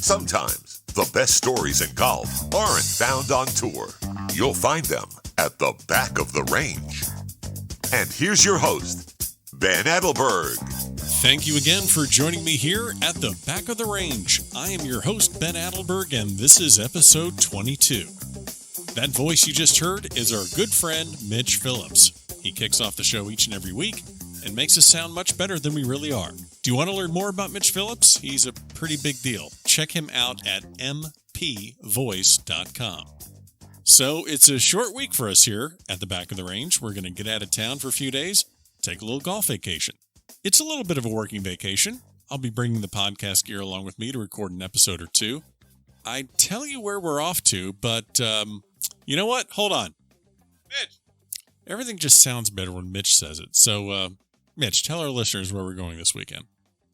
Sometimes the best stories in golf aren't found on tour. You'll find them at the back of the range. And here's your host, Ben Adelberg. Thank you again for joining me here at the back of the range. I am your host, Ben Adelberg, and this is episode 22. That voice you just heard is our good friend, Mitch Phillips. He kicks off the show each and every week and makes us sound much better than we really are. Do you want to learn more about Mitch Phillips? He's a pretty big deal. Check him out at mpvoice.com. So it's a short week for us here at the back of the range. We're going to get out of town for a few days, take a little golf vacation. It's a little bit of a working vacation. I'll be bringing the podcast gear along with me to record an episode or two. I'd tell you where we're off to, but you know what? Hold on. Mitch. Everything just sounds better when Mitch says it. So, Mitch, tell our listeners where we're going this weekend.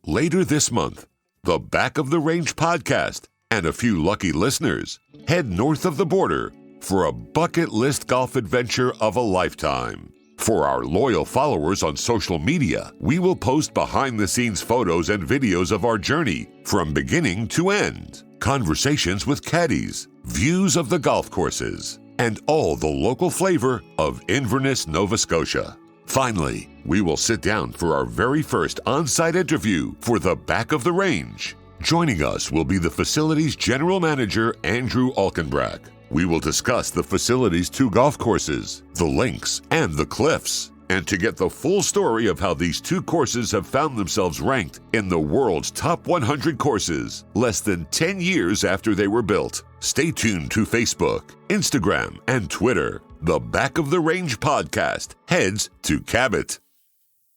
Later this month, the Back of the Range podcast and a few lucky listeners head north of the border for a bucket list golf adventure of a lifetime. For our loyal followers on social media, we will post behind-the-scenes photos and videos of our journey from beginning to end, conversations with caddies, views of the golf courses, and all the local flavor of Inverness, Nova Scotia. Finally, we will sit down for our very first on-site interview for the Back of the Range. Joining us will be the facility's general manager, Andrew Alkenbrack. We will discuss the facility's 2 golf courses, the links, and the cliffs. And to get the full story of how these 2 courses have found themselves ranked in the world's top 100 courses less than 10 years after they were built, stay tuned to Facebook, Instagram, and Twitter. The Back of the Range podcast heads to Cabot.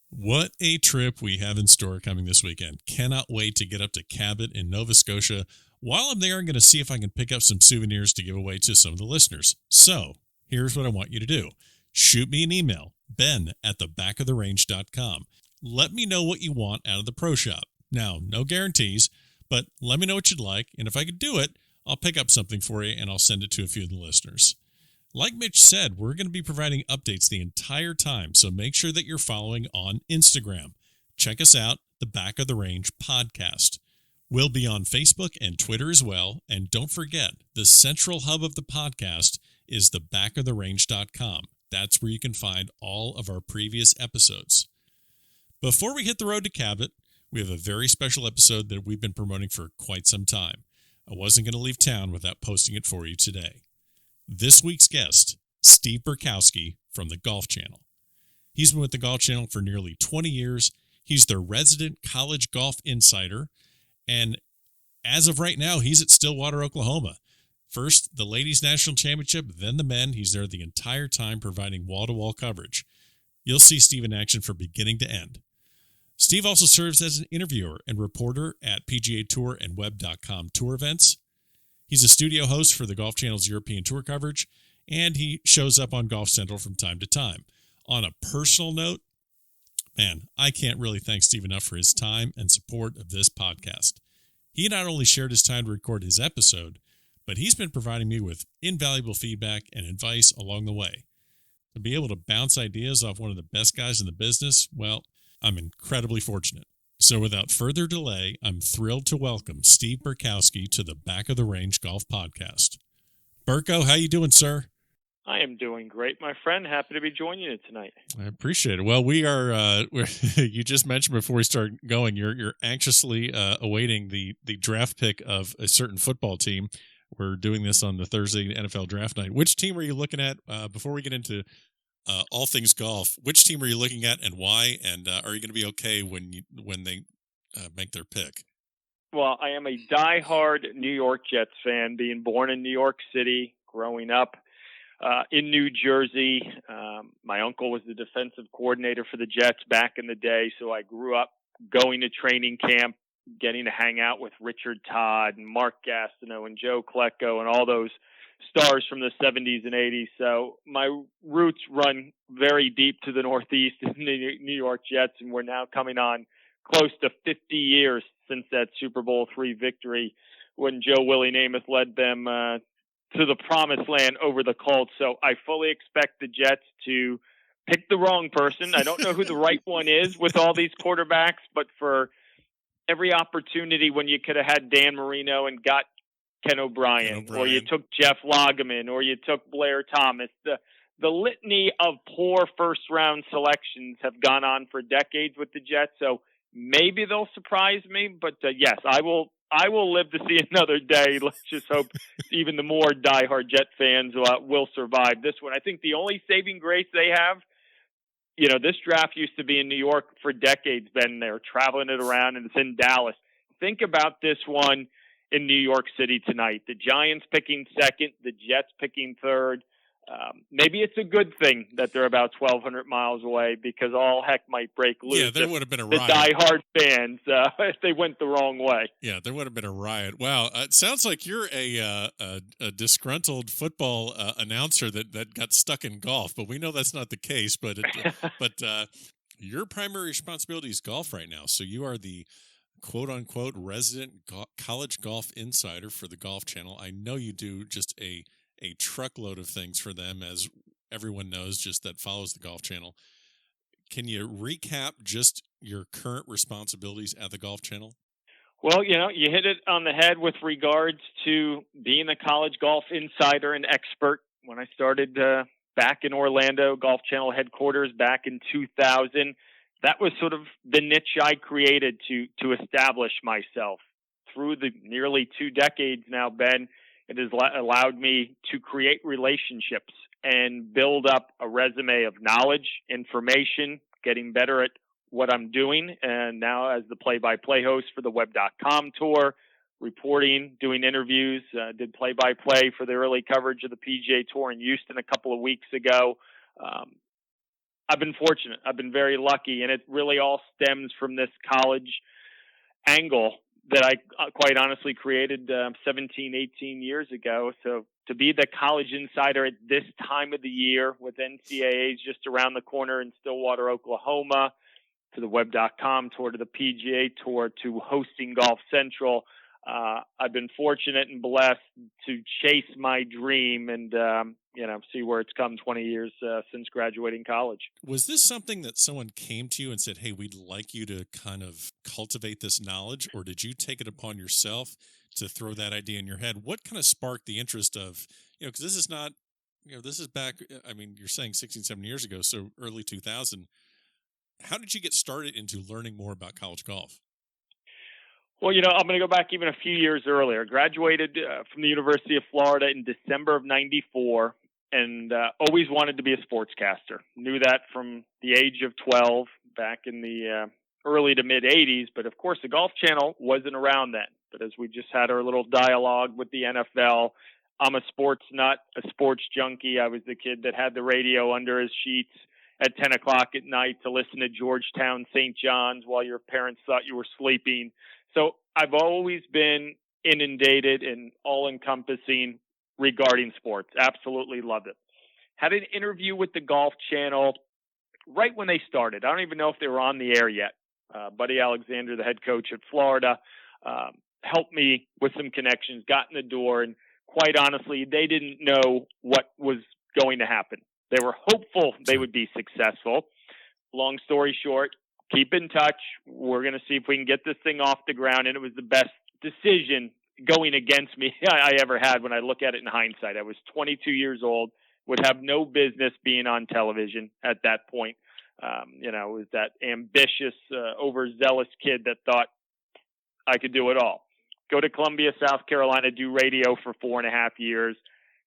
What a trip we have in store coming this weekend. Cannot wait to get up to Cabot in Nova Scotia. While I'm there, I'm going to see if I can pick up some souvenirs to give away to some of the listeners. So here's what I want you to do. Shoot me an email, ben@thebackoftherange.com. Let me know what you want out of the pro shop. Now, no guarantees, but let me know what you'd like. And if I could do it, I'll pick up something for you and I'll send it to a few of the listeners. Like Mitch said, we're going to be providing updates the entire time, so make sure that you're following on Instagram. Check us out, the Back of the Range podcast. We'll be on Facebook and Twitter as well, and don't forget, the central hub of the podcast is thebackoftherange.com. That's where you can find all of our previous episodes. Before we hit the road to Cabot, we have a very special episode that we've been promoting for quite some time. I wasn't going to leave town without posting it for you today. This week's guest, Steve Burkowski from the Golf Channel. He's been with the Golf Channel for nearly 20 years. He's their resident college golf insider. And as of right now, he's at Stillwater, Oklahoma. First, the Ladies National Championship, then the men. He's there the entire time providing wall-to-wall coverage. You'll see Steve in action from beginning to end. Steve also serves as an interviewer and reporter at PGA Tour and Web.com tour events. He's a studio host for the Golf Channel's European Tour coverage, and he shows up on Golf Central from time to time. On a personal note, man, I can't really thank Steve enough for his time and support of this podcast. He not only shared his time to record his episode, but he's been providing me with invaluable feedback and advice along the way. To be able to bounce ideas off one of the best guys in the business, well, I'm incredibly fortunate. So without further delay, I'm thrilled to welcome Steve Burkowski to the Back of the Range Golf Podcast. Burko, how you doing, sir? I am doing great, my friend. Happy to be joining you tonight. I appreciate it. Well, we are. You just mentioned before we start going, you're anxiously awaiting the draft pick of a certain football team. We're doing this on the Thursday NFL draft night. Which team are you looking at? Before we get into all things golf, which team are you looking at and why? And are you going to be okay when they make their pick? Well, I am a diehard New York Jets fan, being born in New York City, growing up in New Jersey. My uncle was the defensive coordinator for the Jets back in the day, so I grew up going to training camp, getting to hang out with Richard Todd and Mark Gastineau and Joe Klecko and all those stars from the 70s and 80s. So my roots run very deep to the Northeast in the New York Jets, and we're now coming on close to 50 years since that Super Bowl III victory when Joe Willie Namath led them to the promised land over the Colts. So I fully expect the Jets to pick the wrong person. I don't know who the right one is with all these quarterbacks, but for every opportunity when you could have had Dan Marino and got Ken O'Brien, or you took Jeff Lageman, or you took Blair Thomas. The litany of poor first-round selections have gone on for decades with the Jets, so maybe they'll surprise me. But yes, I will live to see another day. Let's just hope even the more diehard Jet fans will survive this one. I think the only saving grace they have, this draft used to be in New York for decades, Ben. They're traveling it around, and it's in Dallas. Think about this one in New York City tonight. The Giants picking second, the Jets picking third. Maybe it's a good thing that they're about 1,200 miles away, because all heck might break loose. Yeah, there would have been a the riot. diehard fans, if they went the wrong way. Yeah, there would have been a riot. Wow, it sounds like you're a disgruntled football announcer that got stuck in golf, but we know that's not the case. But your primary responsibility is golf right now, so you are the quote-unquote resident college golf insider for the Golf Channel. I know you do just a truckload of things for them, as everyone knows just that follows the Golf Channel. Can you recap just your current responsibilities at the Golf Channel? Well, you hit it on the head with regards to being a college golf insider and expert. When I started back in Orlando, Golf Channel headquarters back in 2000, that was sort of the niche I created to establish myself. Through the nearly 2 decades now, Ben, it has allowed me to create relationships and build up a resume of knowledge, information, getting better at what I'm doing. And now as the play-by-play host for the Web.com tour, reporting, doing interviews, did play-by-play for the early coverage of the PGA Tour in Houston a couple of weeks ago. I've been fortunate. I've been very lucky, and it really all stems from this college angle that I quite honestly created 17, 18 years ago. So to be the college insider at this time of the year, with NCAAs just around the corner in Stillwater, Oklahoma, to the Web.com tour, to the PGA Tour, to hosting Golf Central, I've been fortunate and blessed to chase my dream and, see where it's come 20 years since graduating college. Was this something that someone came to you and said, hey, we'd like you to kind of cultivate this knowledge, or did you take it upon yourself to throw that idea in your head? What kind of sparked the interest of, because this is not, this is back, you're saying 16, 17 years ago, so early 2000. How did you get started into learning more about college golf? Well, I'm going to go back even a few years earlier. Graduated from the University of Florida in December of 94, and always wanted to be a sportscaster. Knew that from the age of 12 back in the early to mid 80s. But of course, the Golf Channel wasn't around then. But as we just had our little dialogue with the NFL, I'm a sports nut, a sports junkie. I was the kid that had the radio under his sheets at 10 o'clock at night to listen to Georgetown St. John's while your parents thought you were sleeping. So I've always been inundated and all-encompassing regarding sports. Absolutely loved it. Had an interview with the Golf Channel right when they started. I don't even know if they were on the air yet. Buddy Alexander, the head coach at Florida, helped me with some connections, got in the door, and quite honestly, they didn't know what was going to happen. They were hopeful they would be successful. Long story short, keep in touch. We're going to see if we can get this thing off the ground. And it was the best decision going against me I ever had when I look at it in hindsight. I was 22 years old, would have no business being on television at that point. Was that ambitious, overzealous kid that thought I could do it all. Go to Columbia, South Carolina, do radio for 4.5 years.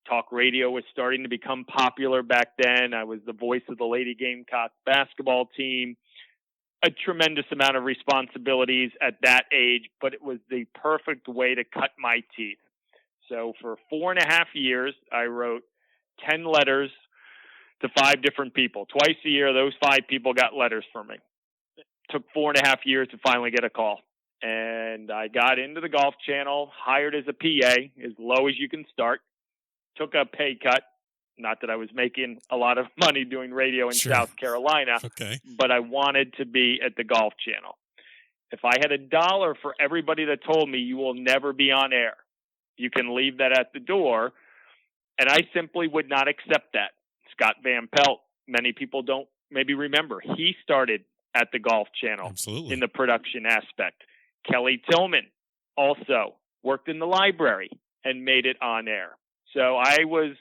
Talk radio was starting to become popular back then. I was the voice of the Lady Gamecock basketball team. A tremendous amount of responsibilities at that age, but it was the perfect way to cut my teeth. So for 4.5 years, I wrote 10 letters to 5 different people. Twice a year, those 5 people got letters from me. It took 4.5 years to finally get a call. And I got into the Golf Channel, hired as a PA, as low as you can start. Took a pay cut. Not that I was making a lot of money doing radio in South Carolina, but I wanted to be at the Golf Channel. If I had $1 for everybody that told me you will never be on air, you can leave that at the door, and I simply would not accept that. Scott Van Pelt, many people don't maybe remember, he started at the Golf Channel in the production aspect. Kelly Tillman also worked in the library and made it on air. So I was,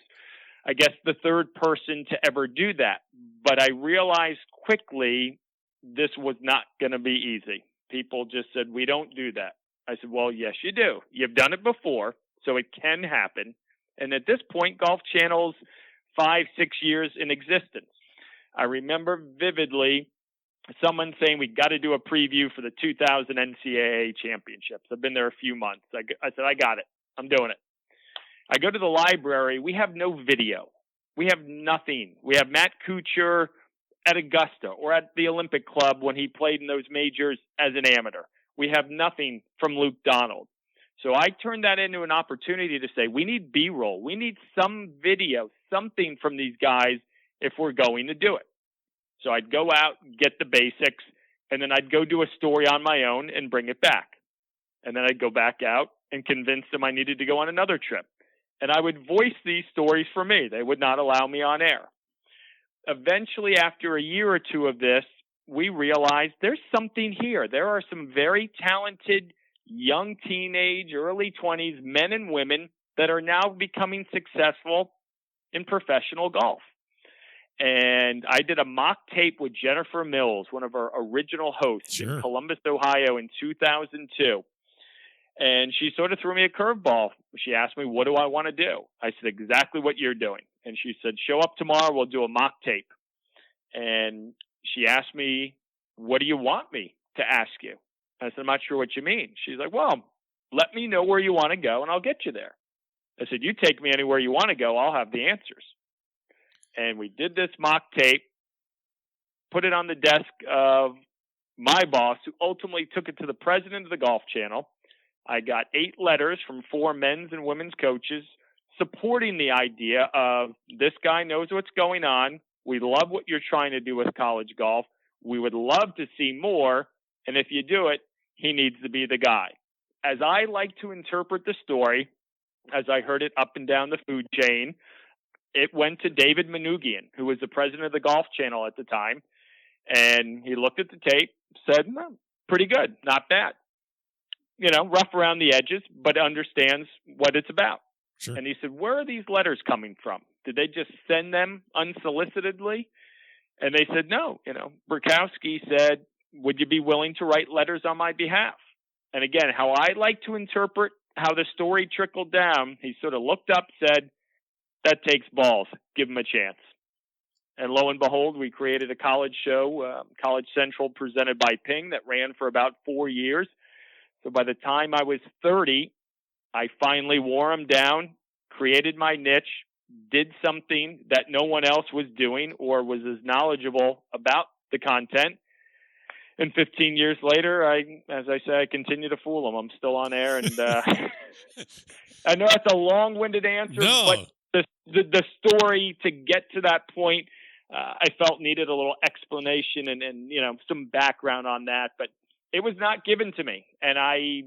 I guess, the third person to ever do that. But I realized quickly this was not going to be easy. People just said, we don't do that. I said, well, yes, you do. You've done it before, so it can happen. And at this point, Golf Channel's 5-6 years in existence. I remember vividly someone saying, we got to do a preview for the 2000 NCAA championships. I've been there a few months. I said, I got it. I'm doing it. I go to the library. We have no video. We have nothing. We have Matt Kuchar at Augusta or at the Olympic Club when he played in those majors as an amateur. We have nothing from Luke Donald. So I turned that into an opportunity to say, we need B-roll. We need some video, something from these guys if we're going to do it. So I'd go out, get the basics, and then I'd go do a story on my own and bring it back. And then I'd go back out and convince them I needed to go on another trip. And I would voice these stories for me. They would not allow me on air. Eventually, after a year or two of this, we realized there's something here. There are some very talented young teenage, early 20s men and women that are now becoming successful in professional golf. And I did a mock tape with Jennifer Mills, one of our original hosts in Columbus, Ohio in 2002. And she sort of threw me a curveball. She asked me, what do I want to do? I said, exactly what you're doing. And she said, show up tomorrow. We'll do a mock tape. And she asked me, what do you want me to ask you? I said, I'm not sure what you mean. She's like, well, let me know where you want to go and I'll get you there. I said, you take me anywhere you want to go. I'll have the answers. And we did this mock tape, put it on the desk of my boss, who ultimately took it to the president of the Golf Channel. I got 8 letters from 4 men's and women's coaches supporting the idea of this guy knows what's going on. We love what you're trying to do with college golf. We would love to see more. And if you do it, he needs to be the guy. As I like to interpret the story, as I heard it up and down the food chain, it went to David Manoogian, who was the president of the Golf Channel at the time. And he looked at the tape, said, pretty good, not bad. You know, rough around the edges, but understands what it's about. Sure. And he said, where are these letters coming from? Did they just send them unsolicitedly? And they said, no. You know, Burkowski said, would you be willing to write letters on my behalf? And again, how I like to interpret how the story trickled down, he sort of looked up, said, that takes balls. Give him a chance. And lo and behold, we created a college show, College Central, presented by Ping, that ran for about 4 years. So by the time I was 30, I finally wore them down, created my niche, did something that no one else was doing or was as knowledgeable about the content. And 15 years later, as I say, I continue to fool them. I'm still on air. And I know that's a long-winded answer, but the story to get to that point, I felt needed a little explanation and you know, some background on that. But it was not given to me. And I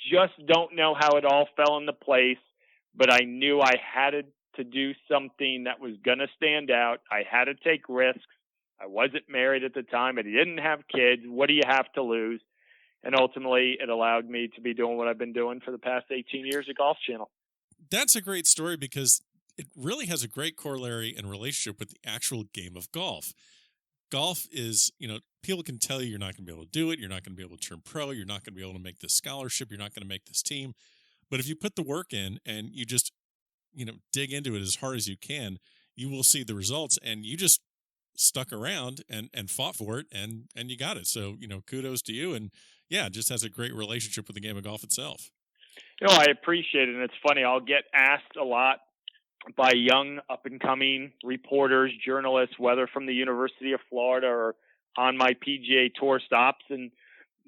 just don't know how it all fell into place. But I knew I had to do something that was going to stand out. I had to take risks. I wasn't married at the time. I didn't have kids. What do you have to lose? And ultimately, it allowed me to be doing what I've been doing for the past 18 years at Golf Channel. That's a great story because it really has a great corollary and relationship with the actual game of golf. Golf is, you know, people can tell you're not going to be able to do it. You're not going to be able to turn pro. You're not going to be able to make this scholarship. You're not going to make this team. But if you put the work in and you just, you know, dig into it as hard as you can, you will see the results. And you just stuck around and fought for it and you got it. So, you know, kudos to you. And yeah, it just has a great relationship with the game of golf itself. You know, I appreciate it. And it's funny, I'll get asked a lot by young up and coming reporters, journalists, whether from the University of Florida or on my PGA Tour stops. And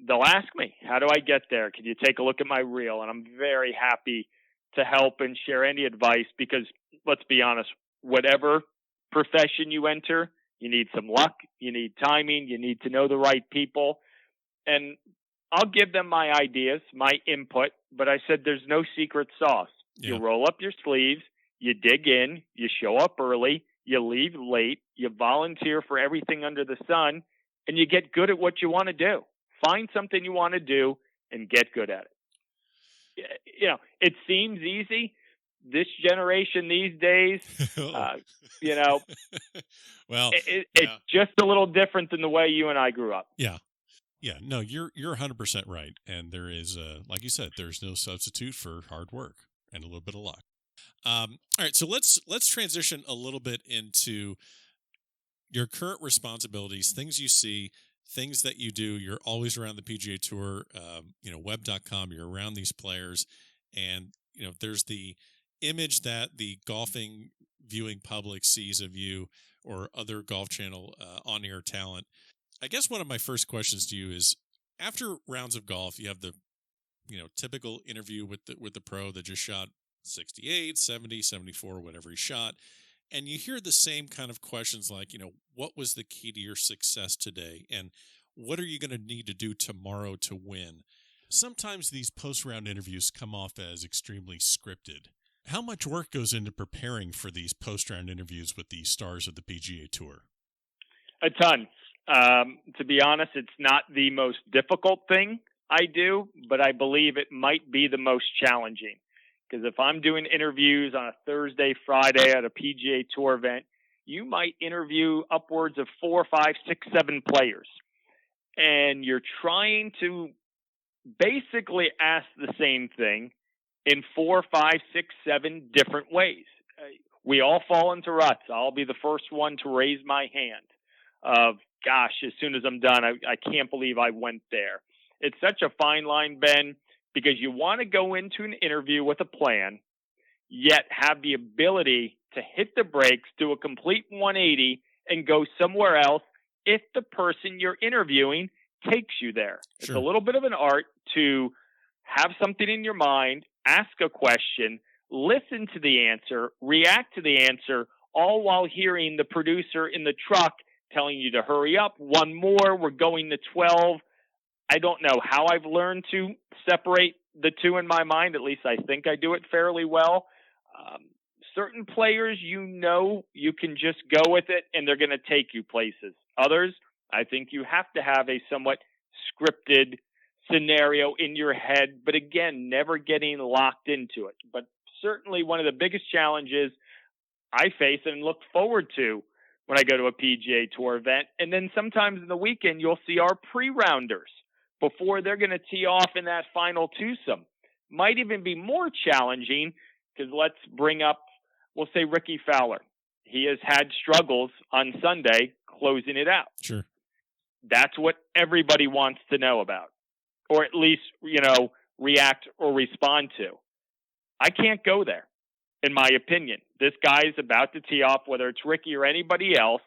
they'll ask me, how do I get there? Can you take a look at my reel? And I'm very happy to help and share any advice because let's be honest, whatever profession you enter, you need some luck, you need timing, you need to know the right people. And I'll give them my ideas, my input, but I said there's no secret sauce. Yeah. You roll up your sleeves, you dig in, you show up early, you leave late, you volunteer for everything under the sun, and you get good at what you want to do. Find something you want to do and get good at it. You know, it seems easy. This generation these days, you know, well, it's just a little different than the way you and I grew up. Yeah. Yeah, no, you're 100% right, and there is, like you said, there's no substitute for hard work and a little bit of luck. All right, so let's transition a little bit into your current responsibilities, things you see, things that you do. You're always around the PGA Tour, web.com. You're around these players, and there's the image that the golfing viewing public sees of you or other Golf Channel on-air talent. I guess one of my first questions to you is, after rounds of golf, you have the typical interview with the pro that just shot 68, 70, 74, whatever he shot, and you hear the same kind of questions like, what was the key to your success today, and what are you going to need to do tomorrow to win? Sometimes these post-round interviews come off as extremely scripted. How much work goes into preparing for these post-round interviews with the stars of the PGA Tour? A ton. To be honest, it's not the most difficult thing I do, but I believe it might be the most challenging. Because if I'm doing interviews on a Thursday, Friday at a PGA Tour event, you might interview upwards of 4, 5, 6, 7 players. And you're trying to basically ask the same thing in 4, 5, 6, 7 different ways. We all fall into ruts. I'll be the first one to raise my hand of, gosh, as soon as I'm done, I can't believe I went there. It's such a fine line, Ben, because you want to go into an interview with a plan, yet have the ability to hit the brakes, do a complete 180, and go somewhere else if the person you're interviewing takes you there. Sure. It's a little bit of an art to have something in your mind, ask a question, listen to the answer, react to the answer, all while hearing the producer in the truck telling you to hurry up, one more, we're going to 12. I don't know how I've learned to separate the two in my mind. At least I think I do it fairly well. Certain players, you can just go with it and they're going to take you places. Others, I think you have to have a somewhat scripted scenario in your head, but again, never getting locked into it. But certainly one of the biggest challenges I face and look forward to when I go to a PGA Tour event. And then sometimes in the weekend, you'll see our pre-rounders before they're going to tee off in that final twosome. Might even be more challenging because let's bring up, we'll say Ricky Fowler. He has had struggles on Sunday closing it out. Sure. That's what everybody wants to know about, or at least, react or respond to. I can't go there, in my opinion. This guy is about to tee off, whether it's Ricky or anybody else,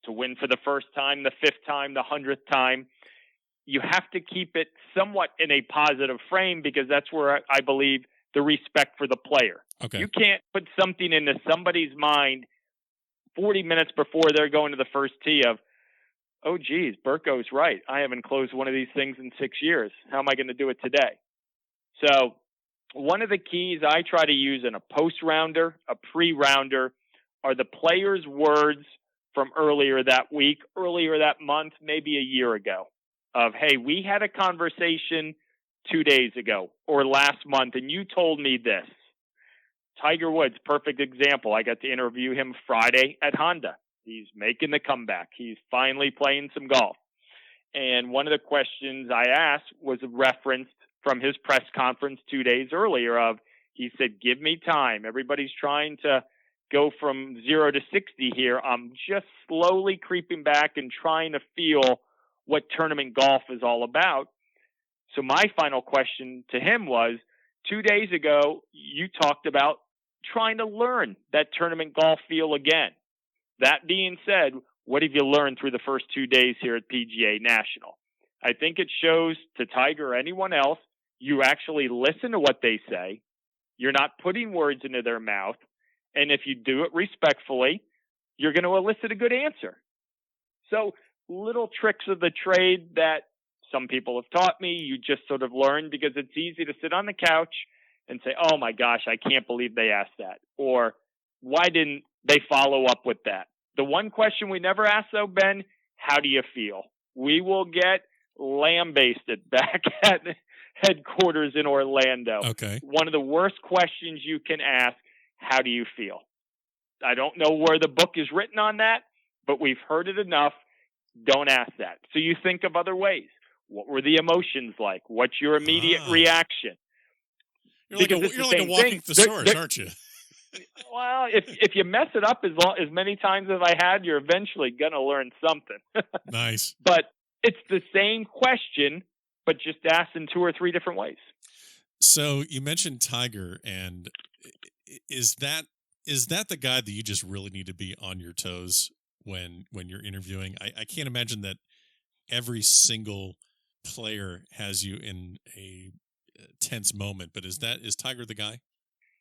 to win for the first time, the 5th time, the 100th time. You have to keep it somewhat in a positive frame because that's where I believe the respect for the player. Okay. You can't put something into somebody's mind 40 minutes before they're going to the first tee of, oh, geez, Burko's right. I haven't closed one of these things in 6 years. How am I going to do it today? So one of the keys I try to use in a post-rounder, a pre-rounder, are the player's words from earlier that week, earlier that month, maybe a year ago, of, hey, we had a conversation 2 days ago or last month, and you told me this. Tiger Woods, perfect example. I got to interview him Friday at Honda. He's making the comeback. He's finally playing some golf. And one of the questions I asked was referenced from his press conference 2 days earlier of, he said, give me time. Everybody's trying to go from 0 to 60 here. I'm just slowly creeping back and trying to feel what tournament golf is all about. So my final question to him was, 2 days ago, you talked about trying to learn that tournament golf feel again. That being said, what have you learned through the first 2 days here at PGA National? I think it shows to Tiger or anyone else, you actually listen to what they say. You're not putting words into their mouth. And if you do it respectfully, you're going to elicit a good answer. So little tricks of the trade that some people have taught me, you just sort of learn because it's easy to sit on the couch and say, oh my gosh, I can't believe they asked that. Or why didn't they follow up with that? The one question we never ask though, Ben, how do you feel? We will get lambasted back at headquarters in Orlando. Okay. One of the worst questions you can ask, how do you feel? I don't know where the book is written on that, but we've heard it enough. Don't ask that. So you think of other ways. What were the emotions like? What's your immediate reaction? You're like a walking thesaurus, aren't you? Well, if you mess it up as many times as I had, you're eventually going to learn something. Nice. But it's the same question, but just asked in 2 or 3 different ways. So you mentioned Tiger, and is that the guy that you just really need to be on your toes when you're interviewing? I can't imagine that every single player has you in a tense moment, but is Tiger the guy?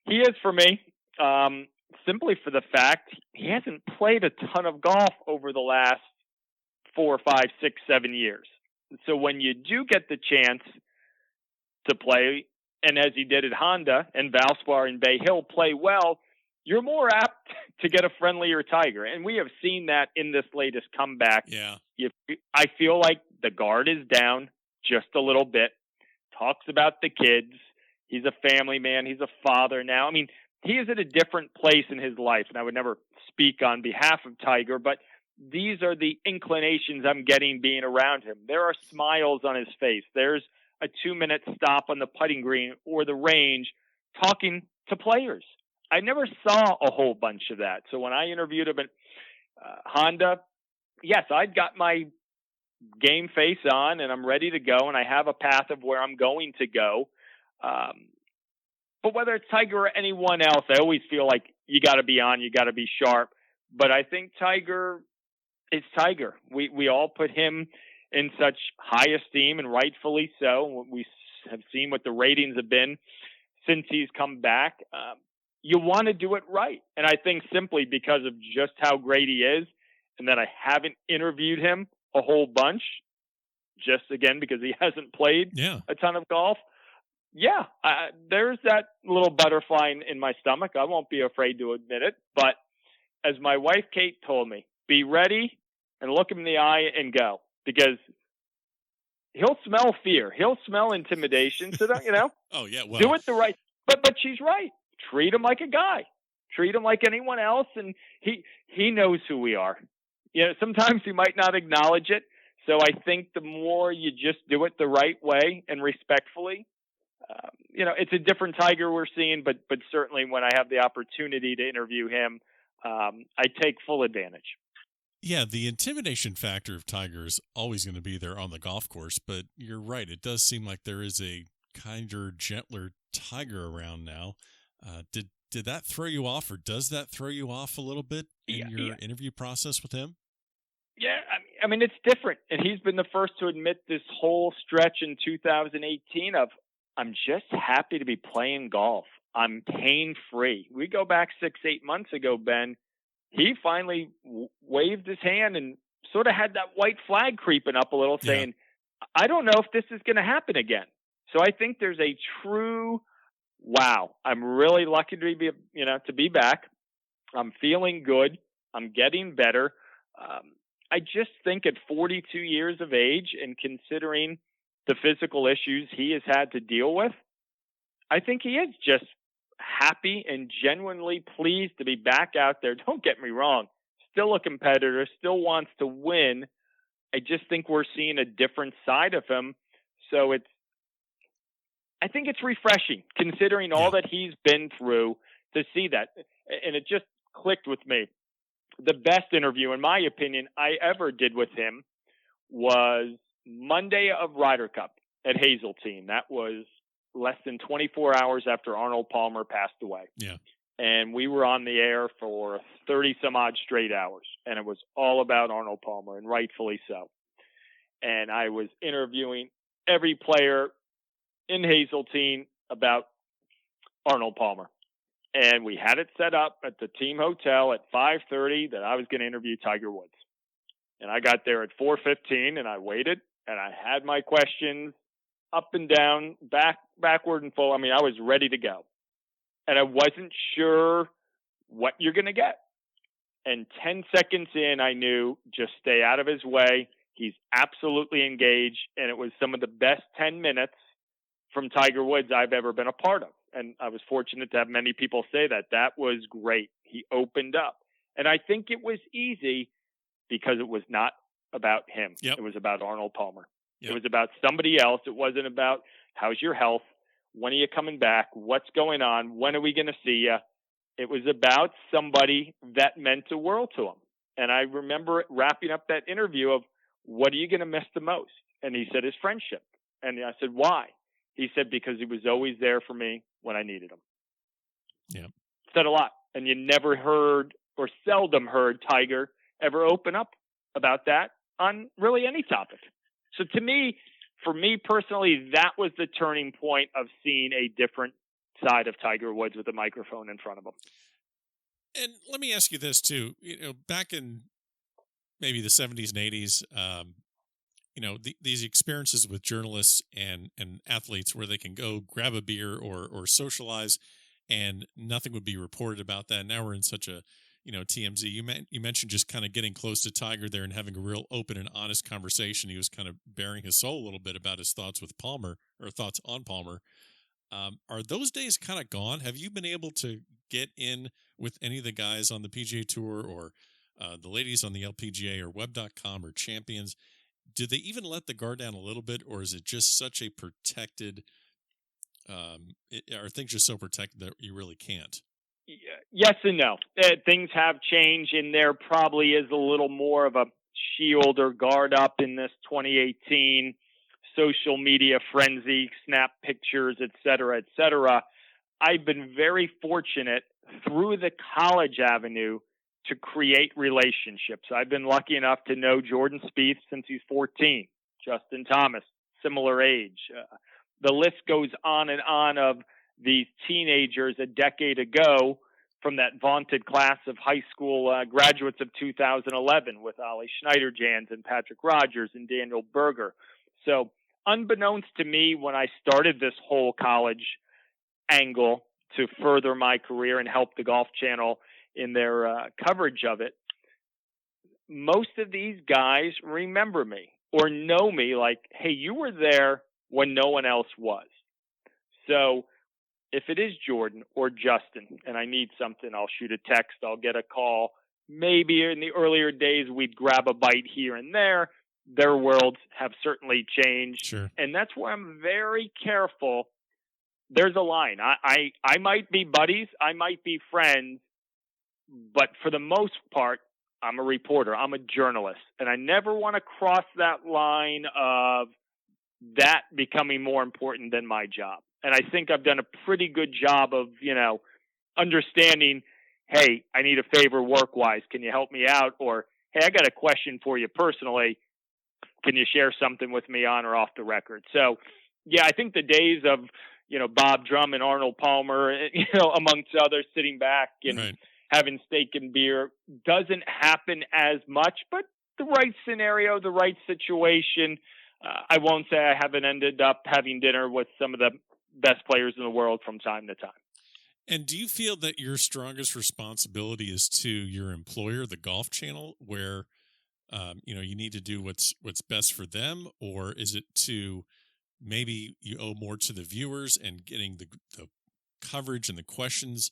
He is for me. Simply for the fact he hasn't played a ton of golf over the last 4, 5, 6, 7 years. So when you do get the chance to play, and as he did at Honda and Valspar and Bay Hill play well, you're more apt to get a friendlier Tiger. And we have seen that in this latest comeback. Yeah. I feel like the guard is down just a little bit, talks about the kids. He's a family man. He's a father now. I mean, he is at a different place in his life, and I would never speak on behalf of Tiger, but these are the inclinations I'm getting being around him. There are smiles on his face. There's a 2-minute stop on the putting green or the range talking to players. I never saw a whole bunch of that. So when I interviewed him at Honda, yes, I'd got my game face on and I'm ready to go, and I have a path of where I'm going to go. But whether it's Tiger or anyone else, I always feel like you got to be on, you got to be sharp. But I think Tiger is Tiger. We all put him in such high esteem, and rightfully so. We have seen what the ratings have been since he's come back. You want to do it right. And I think simply because of just how great he is, and that I haven't interviewed him a whole bunch, just again because he hasn't played a ton of golf. Yeah, there's that little butterfly in my stomach. I won't be afraid to admit it. But as my wife Kate told me, be ready and look him in the eye and go, because he'll smell fear. He'll smell intimidation. So don't, Oh yeah, well, do it the right. But she's right. Treat him like a guy. Treat him like anyone else, and he knows who we are. Sometimes he might not acknowledge it. So I think the more you just do it the right way and respectfully, it's a different Tiger we're seeing, but certainly when I have the opportunity to interview him, I take full advantage. Yeah, the intimidation factor of Tiger is always going to be there on the golf course, but you're right. It does seem like there is a kinder, gentler Tiger around now. Did that throw you off, or does that throw you off a little bit in your interview process with him? Yeah, I mean, it's different. And he's been the first to admit this whole stretch in 2018 of, I'm just happy to be playing golf. I'm pain-free. We go back 6-8 months ago, Ben. He finally waved his hand and sort of had that white flag creeping up a little, saying, I don't know if this is going to happen again. So I think there's a true, wow, I'm really lucky to be back. I'm feeling good. I'm getting better. I just think at 42 years of age, and considering the physical issues he has had to deal with, I think he is just happy and genuinely pleased to be back out there. Don't get me wrong. Still a competitor, still wants to win. I just think we're seeing a different side of him. So I think it's refreshing considering all that he's been through to see that. And it just clicked with me. The best interview, in my opinion, I ever did with him was Monday of Ryder Cup at Hazeltine. That was less than 24 hours after Arnold Palmer passed away. Yeah. And we were on the air for 30 some odd straight hours, and it was all about Arnold Palmer, and rightfully so. And I was interviewing every player in Hazeltine about Arnold Palmer. And we had it set up at the team hotel at 5:30 that I was going to interview Tiger Woods. And I got there at 4:15, and I waited, and I had my questions up and down, backward and forward. I mean, I was ready to go. And I wasn't sure what you're going to get. And 10 seconds in, I knew, just stay out of his way. He's absolutely engaged. And it was some of the best 10 minutes from Tiger Woods I've ever been a part of. And I was fortunate to have many people say that. That was great. He opened up. And I think it was easy because it was not about him. Yep. It was about Arnold Palmer. Yep. It was about somebody else. It wasn't about how's your health? When are you coming back? What's going on? When are we going to see you? It was about somebody that meant the world to him. And I remember wrapping up that interview of, what are you going to miss the most? And he said his friendship. And I said, why? He said, because he was always there for me when I needed him. Yeah. Said a lot. And you never heard or seldom heard Tiger ever open up about that on really any topic. So to me, for me personally, that was the turning point of seeing a different side of Tiger Woods with a microphone in front of him. And let me ask you this too. Back in maybe the 70s and 80s, these experiences with journalists and athletes where they can go grab a beer or socialize, and nothing would be reported about that. Now we're in such a TMZ. You mentioned just kind of getting close to Tiger there and having a real open and honest conversation. He was kind of bearing his soul a little bit about his thoughts with Palmer, or thoughts on Palmer. Are those days kind of gone? Have you been able to get in with any of the guys on the PGA Tour or the ladies on the LPGA or Web.com or Champions? Do they even let the guard down a little bit, or is it just such a protected are things just so protected that you really can't? Yes and no. Things have changed, and there probably is a little more of a shield or guard up in this 2018 social media frenzy, snap pictures, et cetera, et cetera. I've been very fortunate through the college avenue to create relationships. I've been lucky enough to know Jordan Spieth since he's 14, Justin Thomas, similar age. The list goes on and on of these teenagers a decade ago from that vaunted class of high school graduates of 2011 with Ollie Schneiderjans and Patrick Rogers and Daniel Berger. So unbeknownst to me, when I started this whole college angle to further my career and help the Golf Channel in their coverage of it, most of these guys remember me or know me like, hey, you were there when no one else was. So if it is Jordan or Justin and I need something, I'll shoot a text, I'll get a call. Maybe in the earlier days, we'd grab a bite here and there. Their worlds have certainly changed. Sure. And that's where I'm very careful. There's a line. I might be buddies, I might be friends, but for the most part, I'm a reporter, I'm a journalist, and I never want to cross that line of that becoming more important than my job. And I think I've done a pretty good job of, understanding, hey, I need a favor work-wise. Can you help me out? Or, hey, I got a question for you personally. Can you share something with me on or off the record? So, yeah, I think the days of, Bob Drum and Arnold Palmer, amongst others, sitting back and right. having steak and beer doesn't happen as much, but the right scenario, the right situation. I won't say I haven't ended up having dinner with some of the best players in the world from time to time. And do you feel that your strongest responsibility is to your employer, the Golf Channel, where you need to do what's best for them, or is it to maybe you owe more to the viewers and getting the coverage and the questions?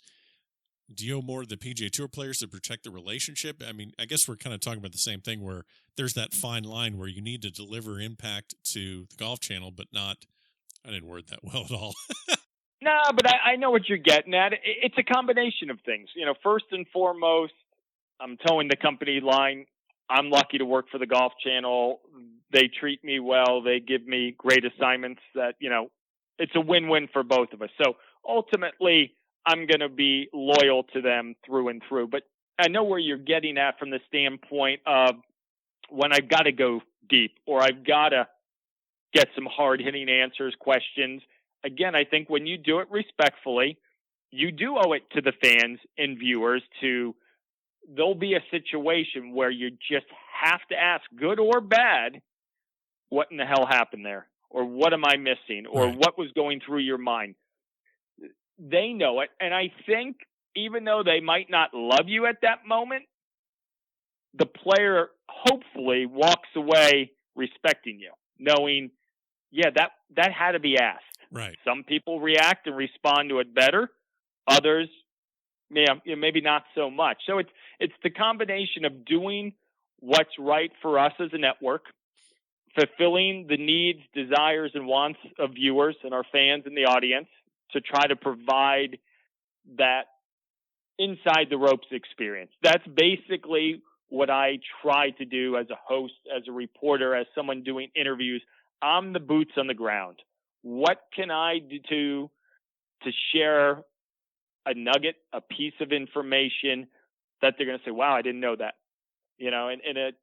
Do you owe more to the PGA Tour players to protect the relationship? I mean, I guess we're kind of talking about the same thing where there's that fine line where you need to deliver impact to the Golf Channel, but not, I didn't word that well at all. No, but I know what you're getting at. It's a combination of things. First and foremost, I'm towing the company line. I'm lucky to work for the Golf Channel. They treat me well. They give me great assignments that, it's a win-win for both of us. So ultimately, I'm going to be loyal to them through and through. But I know where you're getting at from the standpoint of when I've got to go deep or I've got to get some hard-hitting answers, questions. Again, I think when you do it respectfully, you do owe it to the fans and viewers there'll be a situation where you just have to ask, good or bad, what in the hell happened there? Or what am I missing? Or right. What was going through your mind? They know it. And I think even though they might not love you at that moment, the player hopefully walks away respecting you, knowing, yeah, that had to be asked. Right. Some people react and respond to it better. Others, maybe not so much. So it's the combination of doing what's right for us as a network, fulfilling the needs, desires, and wants of viewers and our fans in the audience to try to provide that inside the ropes experience. That's basically what I try to do as a host, as a reporter, as someone doing interviews. I'm the boots on the ground. What can I do to share a nugget, a piece of information that they're going to say, wow, I didn't know that. And it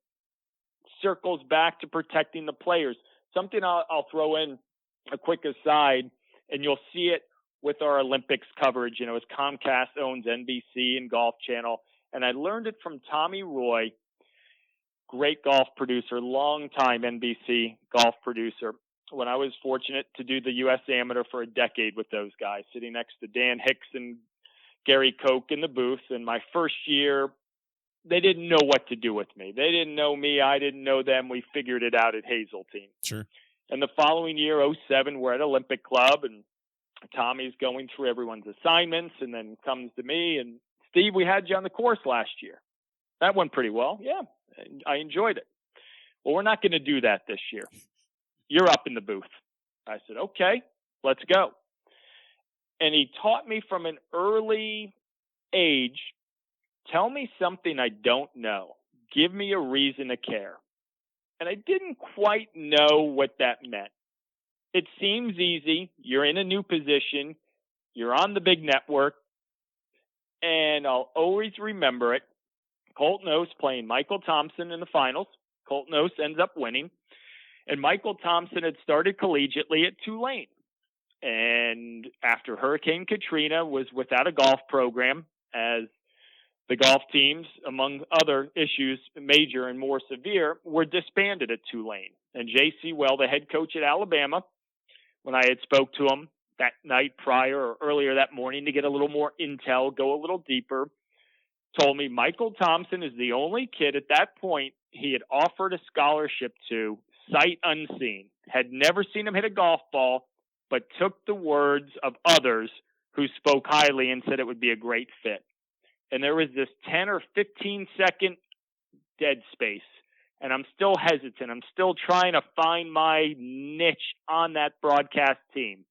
circles back to protecting the players. Something I'll throw in a quick aside, and you'll see it with our Olympics coverage, as Comcast owns NBC and Golf Channel. And I learned it from Tommy Roy, great golf producer, longtime NBC golf producer, when I was fortunate to do the U.S. Amateur for a decade with those guys, sitting next to Dan Hicks and Gary Koch in the booth. And my first year, they didn't know what to do with me. They didn't know me. I didn't know them. We figured it out at Hazeltine. Sure. And the following year, 2007, we're at Olympic Club, and Tommy's going through everyone's assignments, and then comes to me and, Steve, we had you on the course last year. That went pretty well. Yeah, I enjoyed it. Well, we're not going to do that this year. You're up in the booth. I said, okay, let's go. And he taught me from an early age, tell me something I don't know. Give me a reason to care. And I didn't quite know what that meant. It seems easy. You're in a new position. You're on the big network. And I'll always remember it. Colton Oast playing Michael Thompson in the finals. Colton Oast ends up winning. And Michael Thompson had started collegiately at Tulane. And after Hurricane Katrina was without a golf program, as the golf teams, among other issues, major and more severe, were disbanded at Tulane. And J.C. Well, the head coach at Alabama, when I had spoke to him that night prior or earlier that morning to get a little more intel, go a little deeper, told me Michael Thompson is the only kid at that point he had offered a scholarship to, sight unseen, had never seen him hit a golf ball, but took the words of others who spoke highly and said it would be a great fit. And there was this 10 or 15 second dead space. And I'm still hesitant. I'm still trying to find my niche on that broadcast team.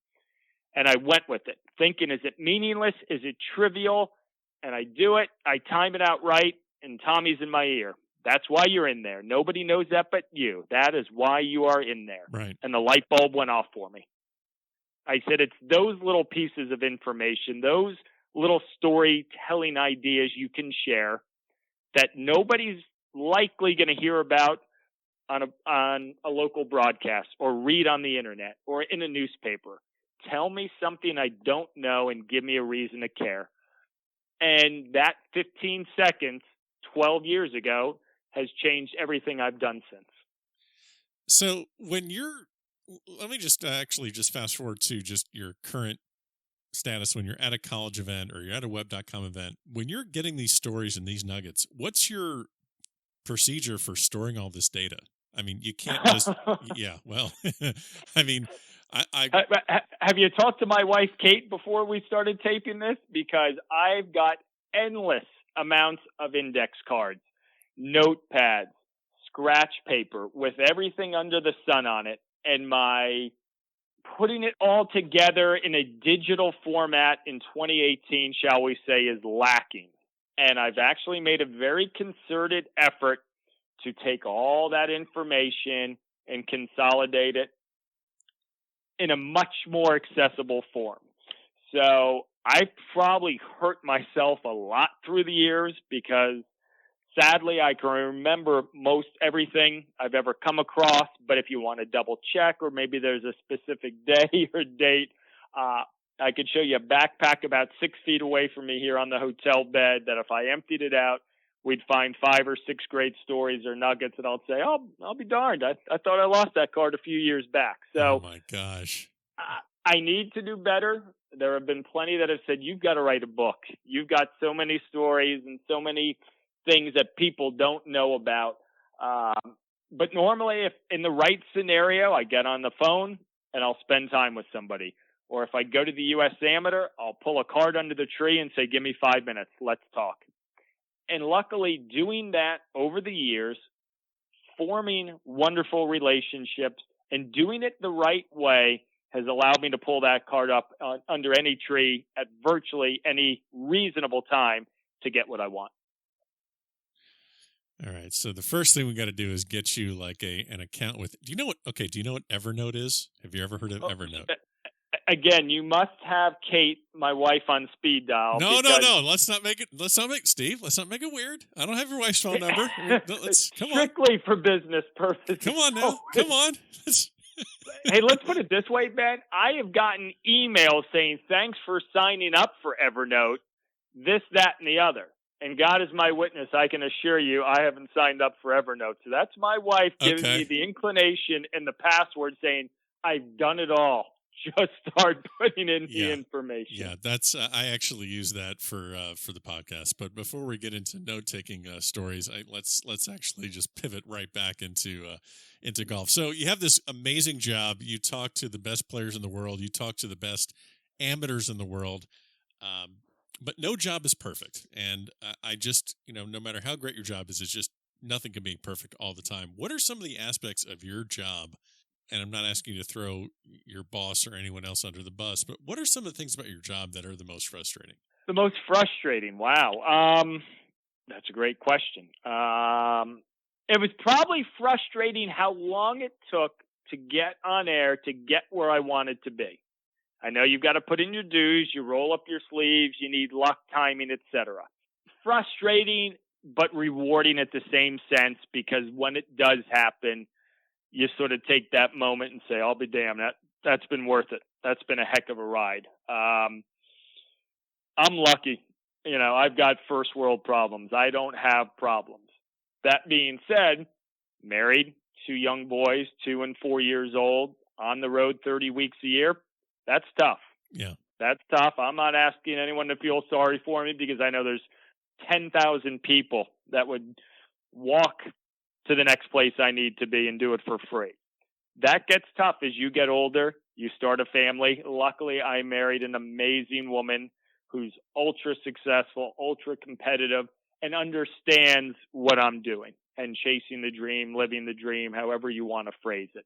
And I went with it, thinking, is it meaningless? Is it trivial? And I do it. I time it out right, and Tommy's in my ear. That's why you're in there. Nobody knows that but you. That is why you are in there. Right. And the light bulb went off for me. I said, it's those little pieces of information, those little storytelling ideas you can share that nobody's likely going to hear about on a local broadcast or read on the internet or in a newspaper. Tell me something I don't know and give me a reason to care. And that 15 seconds 12 years ago has changed everything I've done since. So when let me just actually just fast forward to just your current status when you're at a college event or you're at a web.com event. When you're getting these stories and these nuggets, what's your procedure for storing all this data? I mean, you can't just, yeah, well, I mean, Have you talked to my wife, Kate, before we started taping this? Because I've got endless amounts of index cards, notepads, scratch paper with everything under the sun on it. And my putting it all together in a digital format in 2018, shall we say, is lacking. And I've actually made a very concerted effort to take all that information and consolidate it in a much more accessible form. So I've probably hurt myself a lot through the years because sadly I can remember most everything I've ever come across, but if you want to double check or maybe there's a specific day or date, I could show you a backpack about 6 feet away from me here on the hotel bed that if I emptied it out, we'd find 5 or 6 great stories or nuggets, and I'll say, oh, I'll be darned. I thought I lost that card a few years back. So, oh my gosh. I need to do better. There have been plenty that have said, you've got to write a book. You've got so many stories and so many things that people don't know about. But normally, if in the right scenario, I get on the phone and I'll spend time with somebody. Or if I go to the U.S. Amateur, I'll pull a card under the tree and say, give me 5 minutes. Let's talk. And luckily, doing that over the years, forming wonderful relationships and doing it the right way has allowed me to pull that card up under any tree at virtually any reasonable time to get what I want. All right. So the first thing we got to do is get you like an account with. Do you know what Evernote is? Have you ever heard of Evernote? Again, you must have Kate, my wife, on speed dial. No. Let's not make it weird. I don't have your wife's phone number. Strictly for business purposes. Come on now. Come on. Hey, let's put it this way, Ben. I have gotten emails saying, thanks for signing up for Evernote, this, that, and the other. And God is my witness. I can assure you I haven't signed up for Evernote. So that's my wife giving me the inclination and the password saying, I've done it all. Just start putting in the information. Yeah, that's I actually use that for the podcast. But before we get into note-taking stories, let's actually just pivot right back into golf. So you have this amazing job. You talk to the best players in the world. You talk to the best amateurs in the world. But no job is perfect. And I just, no matter how great your job is, it's just nothing can be perfect all the time. What are some of the aspects of your job? And I'm not asking you to throw your boss or anyone else under the bus, but what are some of the things about your job that are the most frustrating? The most frustrating? Wow. That's a great question. It was probably frustrating how long it took to get on air, to get where I wanted to be. I know you've got to put in your dues, you roll up your sleeves, you need luck, timing, etc. Frustrating, but rewarding at the same sense, because when it does happen, you sort of take that moment and say, I'll be damned, that's been worth it. That's been a heck of a ride. I'm lucky. I've got first world problems. I don't have problems. That being said, married, 2 young boys, 2 and 4 years old, on the road 30 weeks a year. That's tough. Yeah. That's tough. I'm not asking anyone to feel sorry for me, because I know there's 10,000 people that would walk to the next place I need to be and do it for free. That gets tough as you get older. You start a family. Luckily, I married an amazing woman who's ultra successful, ultra competitive, and understands what I'm doing and chasing the dream, living the dream, however you want to phrase it.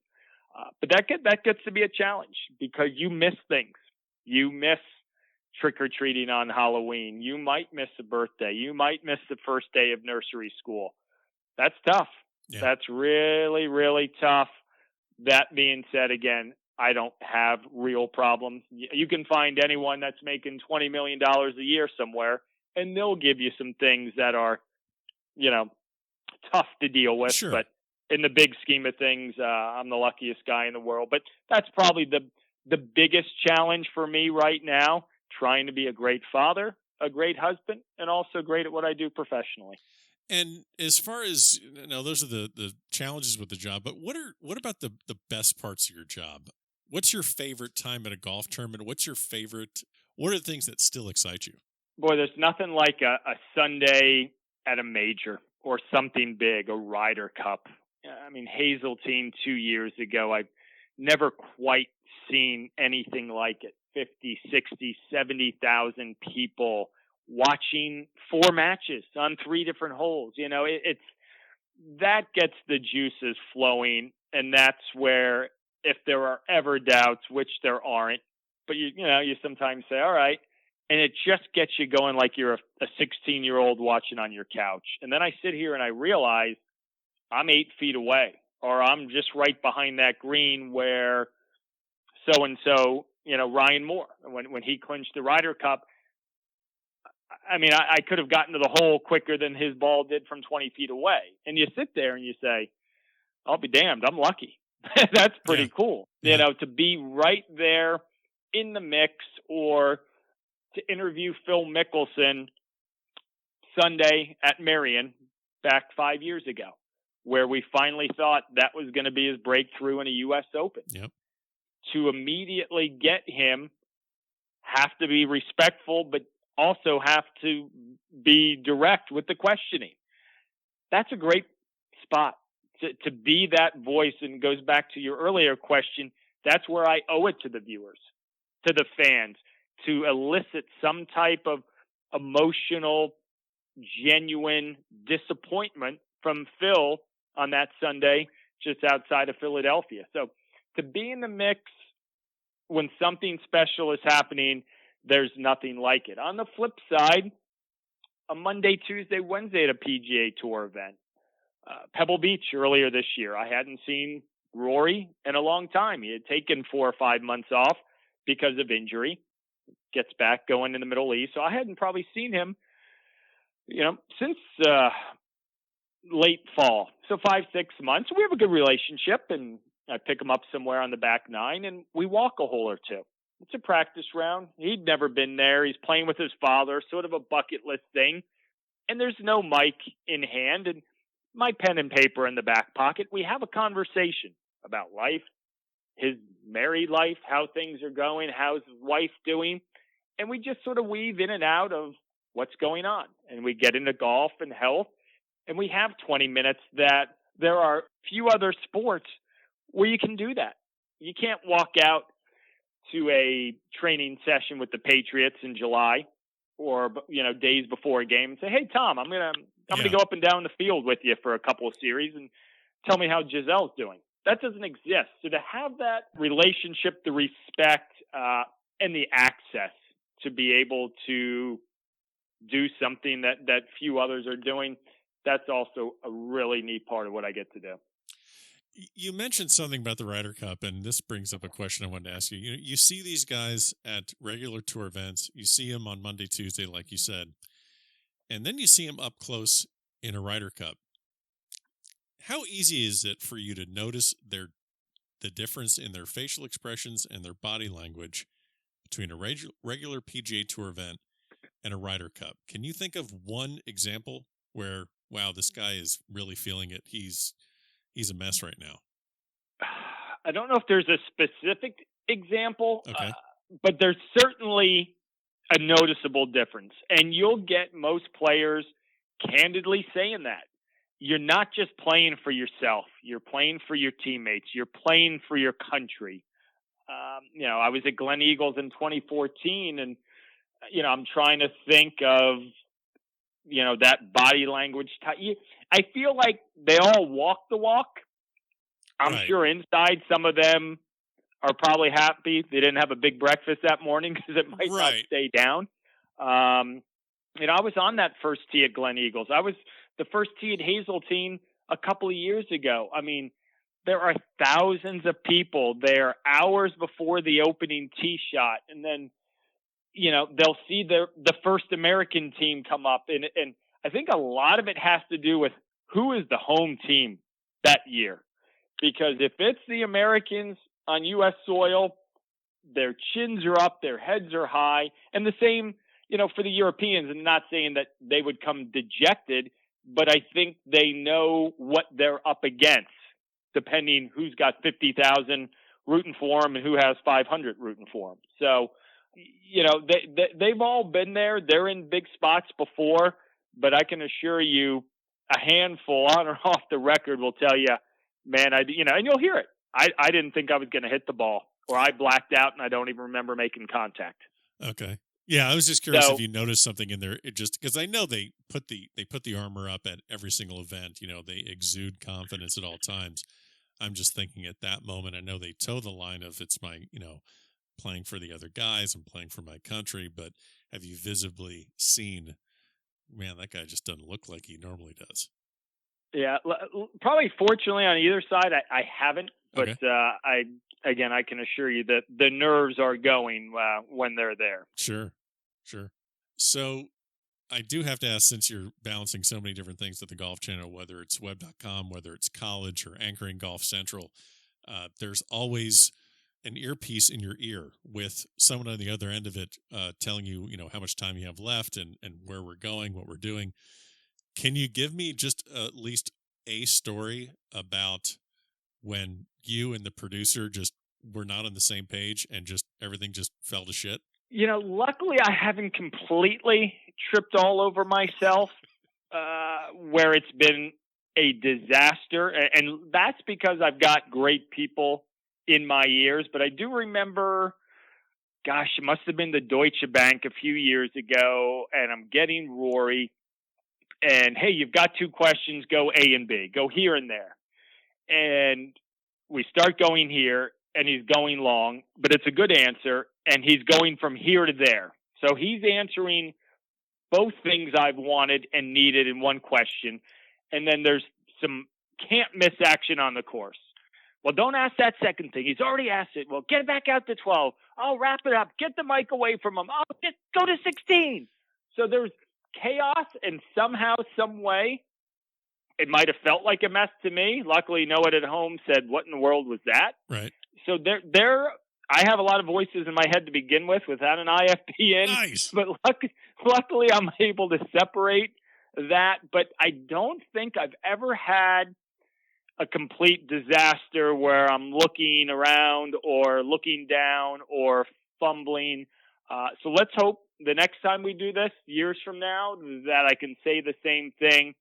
But that gets to be a challenge, because you miss things. You miss trick-or-treating on Halloween. You might miss a birthday. You might miss the first day of nursery school. That's tough. Yeah. That's really, really tough. That being said, again, I don't have real problems. You can find anyone that's making $20 million a year somewhere, and they'll give you some things that are, tough to deal with. Sure. But in the big scheme of things, I'm the luckiest guy in the world. But that's probably the biggest challenge for me right now, trying to be a great father, a great husband, and also great at what I do professionally. And as far as, those are the challenges with the job, but what about the best parts of your job? What's your favorite time at a golf tournament? What are the things that still excite you? Boy, there's nothing like a Sunday at a major or something big, a Ryder Cup. I mean, Hazeltine 2 years ago, I've never quite seen anything like it. 50, 60, 70,000 people watching 4 matches on 3 different holes. It's that gets the juices flowing. And that's where, if there are ever doubts, which there aren't, but you sometimes say, all right. And it just gets you going like you're a 16-year-old watching on your couch. And then I sit here and I realize I'm 8 feet away, or I'm just right behind that green where so-and-so, Ryan Moore, when he clinched the Ryder Cup, I mean, I could have gotten to the hole quicker than his ball did from 20 feet away. And you sit there and you say, I'll be damned, I'm lucky. That's pretty cool. Yeah. To be right there in the mix, or to interview Phil Mickelson Sunday at Marion back 5 years ago, where we finally thought that was going to be his breakthrough in a U.S. Open. Yep. To immediately get him, have to be respectful, but also have to be direct with the questioning. That's a great spot to be that voice. And goes back to your earlier question. That's where I owe it to the viewers, to the fans to elicit some type of emotional, genuine disappointment from Phil on that Sunday just outside of Philadelphia. So to be in the mix when something special is happening, there's nothing like it. On the flip side, a Monday, Tuesday, Wednesday at a PGA Tour event. Pebble Beach earlier this year. I hadn't seen Rory in a long time. He had taken 4 or 5 months off because of injury. Gets back going in the Middle East. So I hadn't probably seen him, since late fall. So 5-6 months. We have a good relationship, and I pick him up somewhere on the back nine, and we walk a hole or two. It's a practice round. He'd never been there. He's playing with his father, sort of a bucket list thing. And there's no mic in hand and my pen and paper in the back pocket. We have a conversation about life, his married life, how things are going, how's his wife doing. And we just sort of weave in and out of what's going on. And we get into golf and health. And we have 20 minutes that there are few other sports where you can do that. You can't walk out to a training session with the Patriots in July or, days before a game and say, "Hey, Tom, I'm going to go up and down the field with you for a couple of series and tell me how Gisele's doing." That doesn't exist. So to have that relationship, the respect, and the access to be able to do something that few others are doing, that's also a really neat part of what I get to do. You mentioned something about the Ryder Cup, and this brings up a question I wanted to ask you. You see these guys at regular tour events. You see them on Monday, Tuesday, like you said, and then you see them up close in a Ryder Cup. How easy is it for you to notice the difference in their facial expressions and their body language between a regular PGA Tour event and a Ryder Cup? Can you think of one example where, wow, this guy is really feeling it? He's a mess right now. I don't know if there's a specific example, okay. But there's certainly a noticeable difference. And you'll get most players candidly saying that. You're not just playing for yourself. You're playing for your teammates. You're playing for your country. I was at Glen Eagles in 2014, and, I'm trying to think of, that body language. I feel like they all walk the walk. I'm right. sure inside some of them are probably happy they didn't have a big breakfast that morning because it might not stay down. I was on that first tee at Glen Eagles. I was the first tee at Hazeltine a couple of years ago. I mean, there are thousands of people there hours before the opening tee shot. And then, they'll see the first American team come up. And I think a lot of it has to do with who is the home team that year. Because if it's the Americans on U.S. soil, their chins are up, their heads are high. And the same, for the Europeans. I'm not saying that they would come dejected, but I think they know what they're up against, depending who's got 50,000 rooting for them and who has 500 rooting for them. So, they've all been there. They're in big spots before, but I can assure you a handful on or off the record will tell you, man, and you'll hear it. I didn't think I was going to hit the ball, or I blacked out and I don't even remember making contact. Okay. Yeah, I was just curious if you noticed something in there. It just because I know they put the armor up at every single event. They exude confidence at all times. I'm just thinking at that moment, I know they toe the line of it's my, playing for the other guys, I'm playing for my country, but have you visibly seen, man, that guy just doesn't look like he normally does? Yeah, probably fortunately on either side, I haven't, but okay. I can assure you that the nerves are going when they're there. Sure. So I do have to ask, since you're balancing so many different things at the Golf Channel, whether it's web.com, whether it's college or anchoring Golf Central, there's always an earpiece in your ear with someone on the other end of it telling you, how much time you have left and where we're going, what we're doing. Can you give me just at least a story about when you and the producer just were not on the same page and just everything just fell to shit? Luckily I haven't completely tripped all over myself where it's been a disaster. And that's because I've got great people in my ears. But I do remember gosh, it must have been the Deutsche Bank a few years ago, and I'm getting Rory. And, hey, you've got 2 questions, go A and B, go here and there. And we start going here, and he's going long, but it's a good answer, and he's going from here to there. So he's answering both things I've wanted and needed in one question. And then there's some can't miss action on the course. Well, don't ask that second thing. He's already asked it. Well, get it back out to 12. Oh, wrap it up. Get the mic away from him. Oh, just go to 16. So there's chaos, and somehow, some way, it might have felt like a mess to me. Luckily, no one at home said, what in the world was that? Right. So I have a lot of voices in my head to begin with without an IFBN. Nice. But luckily, I'm able to separate that. But I don't think I've ever had a complete disaster where I'm looking around or looking down or fumbling. So let's hope the next time we do this, years from now, that I can say the same thing.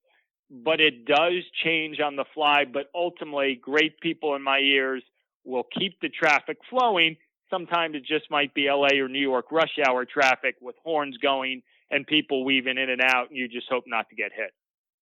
But it does change on the fly. But ultimately, great people in my ears will keep the traffic flowing. Sometimes it just might be LA or New York rush hour traffic with horns going and people weaving in and out, and you just hope not to get hit.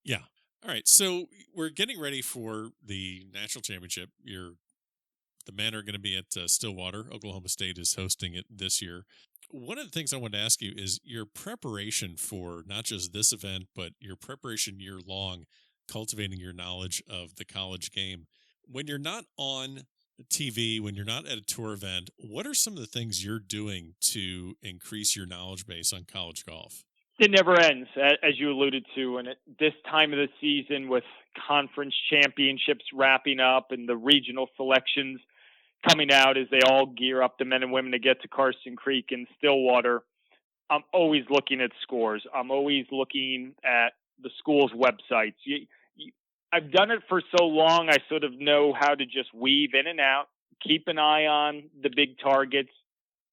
Yeah. All right. So we're getting ready for the national championship. The men are going to be at Stillwater. Oklahoma State is hosting it this year. One of the things I wanted to ask you is your preparation for not just this event, but your preparation year long, cultivating your knowledge of the college game. When you're not on TV, when you're not at a tour event, what are some of the things you're doing to increase your knowledge base on college golf? It never ends, as you alluded to. And at this time of the season, with conference championships wrapping up and the regional selections coming out as they all gear up, the men and women, to get to Carson Creek and Stillwater, I'm always looking at scores. I'm always looking at the school's websites. I've done it for so long, I sort of know how to just weave in and out, keep an eye on the big targets.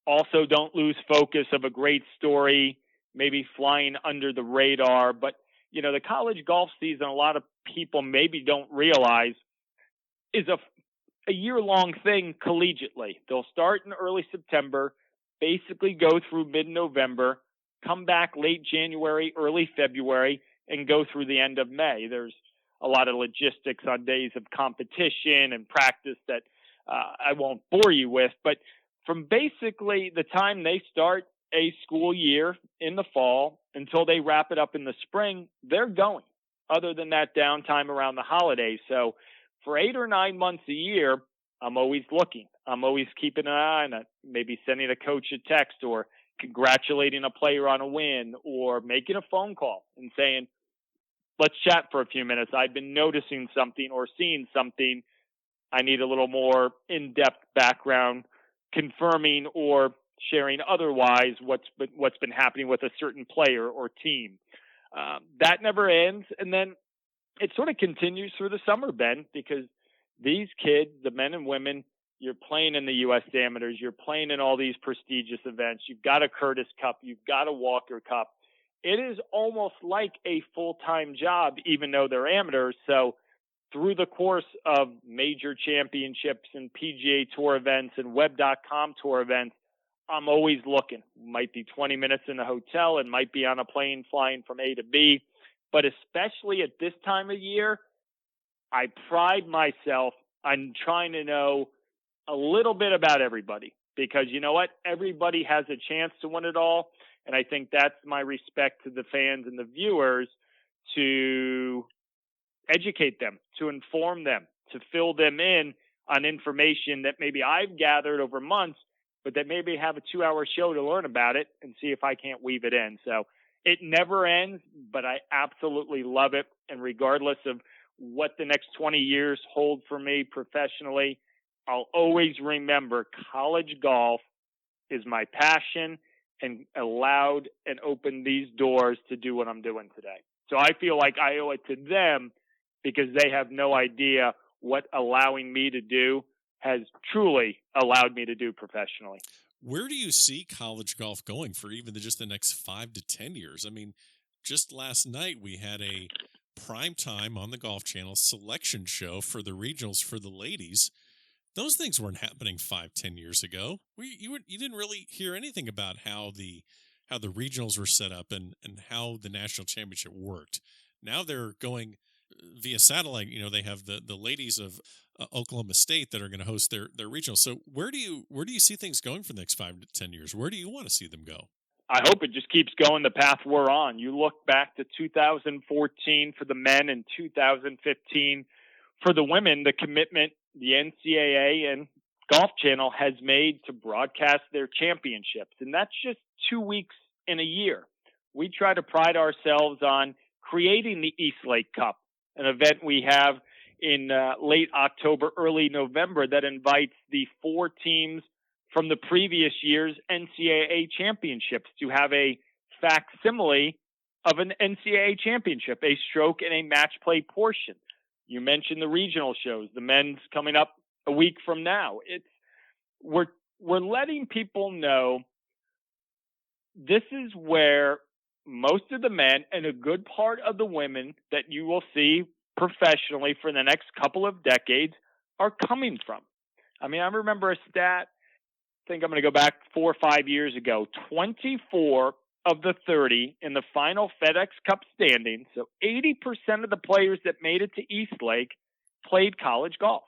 Also, don't lose focus of a great story, maybe flying under the radar. But, the college golf season, a lot of people maybe don't realize, is a year-long thing collegiately. They'll start in early September, basically go through mid-November, come back late January, early February, and go through the end of May. There's a lot of logistics on days of competition and practice that I won't bore you with. But from basically the time they start a school year in the fall until they wrap it up in the spring, they're going, other than that downtime around the holidays. So for 8 or 9 months a year, I'm always looking. I'm always keeping an eye on it, maybe sending a coach a text or congratulating a player on a win or making a phone call and saying, let's chat for a few minutes. I've been noticing something or seeing something. I need a little more in-depth background confirming or sharing otherwise what's been happening with a certain player or team. That never ends. And then it sort of continues through the summer, Ben, because these kids, the men and women, you're playing in the U.S. Amateurs, you're playing in all these prestigious events. You've got a Curtis Cup, you've got a Walker Cup. It is almost like a full-time job, even though they're amateurs. So through the course of major championships and PGA Tour events and Web.com Tour events, I'm always looking. Might be 20 minutes in a hotel and might be on a plane flying from A to B. But especially at this time of year, I pride myself on trying to know a little bit about everybody, because you know what? Everybody has a chance to win it all. And I think that's my respect to the fans and the viewers, to educate them, to inform them, to fill them in on information that maybe I've gathered over months, but that maybe have a 2-hour show to learn about it and see if I can't weave it in. So it never ends, but I absolutely love it. And regardless of what the next 20 years hold for me professionally, I'll always remember college golf is my passion and allowed and opened these doors to do what I'm doing today. So I feel like I owe it to them, because they have no idea what allowing me to do has truly allowed me to do professionally. Where do you see college golf going for even just the next 5 to 10 years? I mean, just last night we had a prime time on the Golf Channel selection show for the regionals for the ladies. those things weren't happening 5-10 years ago. You didn't really hear anything about how the regionals were set up and how the national championship worked. Now they're going via satellite. You know, they have the ladies of Oklahoma State that are going to host their regional. So where do you see things going for the next 5 to 10 years? Where do you want to see them go? I hope it just keeps going the path we're on. You look back to 2014 for the men and 2015 for the women, the commitment the NCAA and Golf Channel has made to broadcast their championships. And that's just 2 weeks in a year. We try to pride ourselves on creating the East Lake Cup, an event we have in late October, early November that invites the 4 teams from the previous year's NCAA championships to have a facsimile of an NCAA championship, a stroke and a match play portion. You mentioned the regional shows, the men's coming up a week from now. We're letting people know this is where most of the men and a good part of the women that you will see professionally for the next couple of decades are coming from. I mean, I remember a stat, I think I'm going to go back 4 or 5 years ago, 24 of the 30 in the final FedEx Cup standings, so 80% of the players that made it to East Lake played college golf.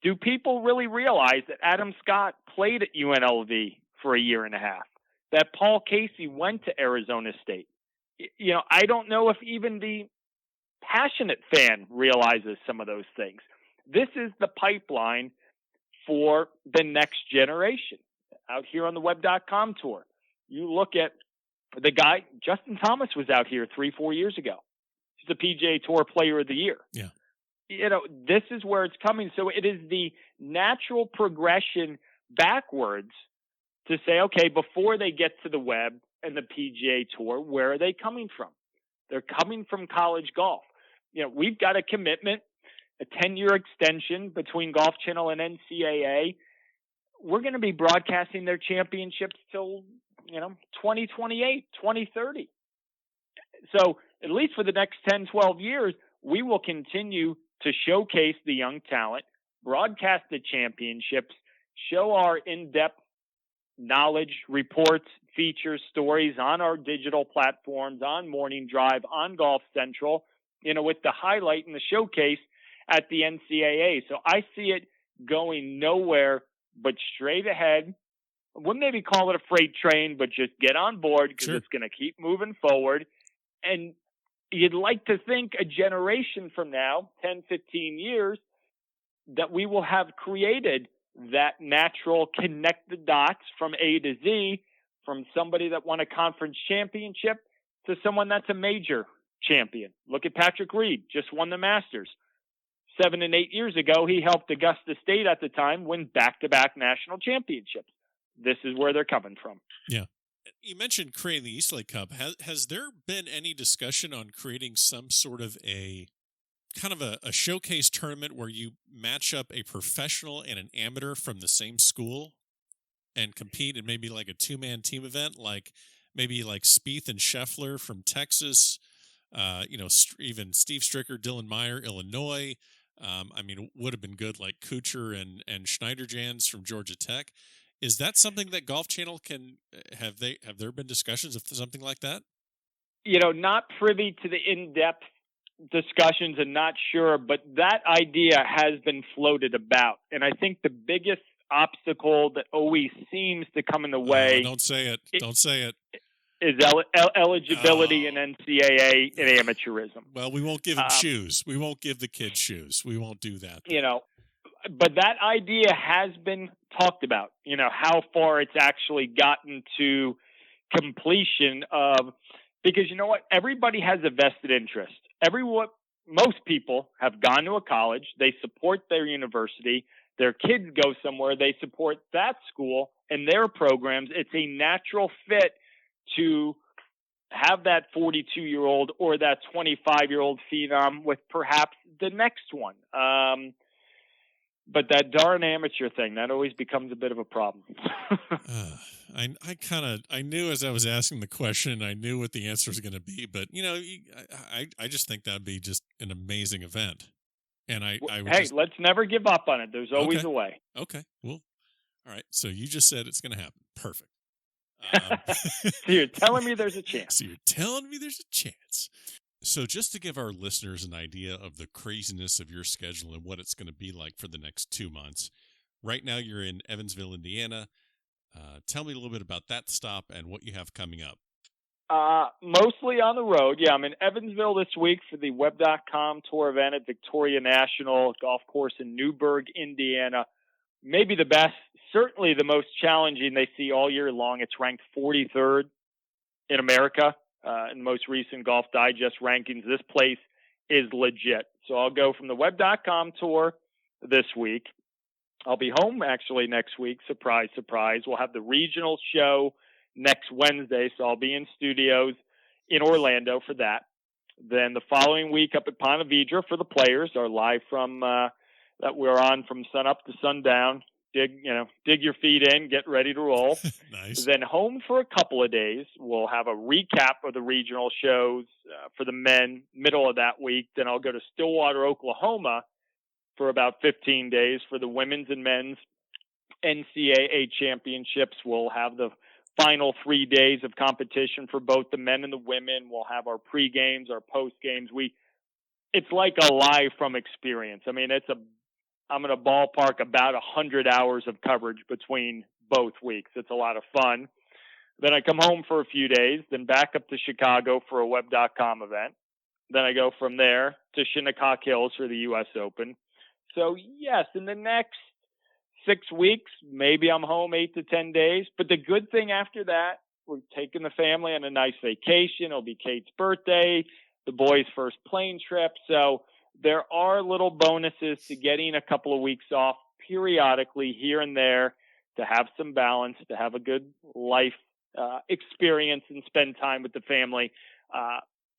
Do people really realize that Adam Scott played at UNLV for a year and a half, that Paul Casey went to Arizona State? You know, I don't know if even the passionate fan realizes some of those things. This is the pipeline for the next generation. Out here on the web.com tour, you look at the guy, Justin Thomas was out here 3-4 years ago. He's the PGA Tour Player of the Year. Yeah. You know, this is where it's coming. So it is the natural progression backwards to say, okay, before they get to the web and the PGA Tour, where are they coming from? They're coming from college golf. You know, we've got a commitment, a 10-year extension between Golf Channel and NCAA. We're going to be broadcasting their championships till, 2028, 2030. So at least for the next 10, 12 years, we will continue to showcase the young talent, broadcast the championships, show our in-depth knowledge, reports, features, stories on our digital platforms, on Morning Drive, on Golf Central, with the highlight and the showcase at the NCAA. So I see it going nowhere but straight ahead. I wouldn't maybe call it a freight train, but just get on board because It's going to keep moving forward. And you'd like to think a generation from now, 10, 15 years, that we will have created that natural connect the dots from A to Z, from somebody that won a conference championship to someone that's a major champion. Look at Patrick Reed, just won the Masters. 7 and 8 years ago, he helped Augusta State at the time win back-to-back national championships. This is where they're coming from. Yeah. You mentioned creating the East Lake Cup. Has there been any discussion on creating some sort of a showcase tournament where you match up a professional and an amateur from the same school and compete in maybe like a 2-man team event, like maybe like Spieth and Scheffler from Texas, even Steve Stricker, Dylan Meyer, Illinois. Would have been good like Kuchar and Schneiderjans from Georgia Tech. Is that something that Golf Channel can have there been discussions of something like that? Not privy to the in-depth discussions and not sure, but that idea has been floated about. And I think the biggest obstacle that always seems to come in the way. Don't say it. Don't say it. Is eligibility in NCAA and amateurism. Well, we won't give them shoes. We won't give the kids shoes. We won't do that. But that idea has been talked about, how far it's actually gotten to completion of, because you know what? Everybody has a vested interest. Most people have gone to a college. They support their university. Their kids go somewhere. They support that school and their programs. It's a natural fit to have that 42-year-old or that 25-year-old phenom with perhaps the next one. But that darn amateur thing, that always becomes a bit of a problem. I knew as I was asking the question, I knew what the answer was going to be, but I just think that'd be just an amazing event. And I would hey, let's never give up on it. There's always a way. Okay. Well, all right. So you just said it's going to happen. Perfect. So you're telling me there's a chance. So you're telling me there's a chance. So just to give our listeners an idea of the craziness of your schedule and what it's going to be like for the next 2 months, right now you're in Evansville, Indiana. Tell me a little bit about that stop and what you have coming up. Mostly on the road. Yeah, I'm in Evansville this week for the Web.com tour event at Victoria National Golf Course in Newburgh, Indiana. Maybe the best, certainly the most challenging they see all year long. It's ranked 43rd in America in the most recent Golf Digest rankings. This place is legit. So I'll go from the Web.com tour this week. I'll be home actually next week. Surprise, surprise. We'll have the regional show next Wednesday, so I'll be in studios in Orlando for that. Then the following week up at Ponte Vedra for the players, our live from that we're on from sun up to sundown. Dig your feet in, get ready to roll. Nice. Then home for a couple of days. We'll have a recap of the regional shows for the men middle of that week. Then I'll go to Stillwater, Oklahoma for about 15 days for the women's and men's NCAA championships. We'll have the final 3 days of competition for both the men and the women. We'll have our pre-games, our post-games. It's like a live from experience. I mean, I'm going to ballpark about 100 hours of coverage between both weeks. It's a lot of fun. Then I come home for a few days, then back up to Chicago for a Web.com event. Then I go from there to Shinnecock Hills for the U.S. Open. So, yes, in the next 6 weeks, maybe I'm home 8 to 10 days. But the good thing after that, we're taking the family on a nice vacation. It'll be Kate's birthday, the boys' first plane trip. So there are little bonuses to getting a couple of weeks off periodically here and there to have some balance, to have a good life experience and spend time with the family.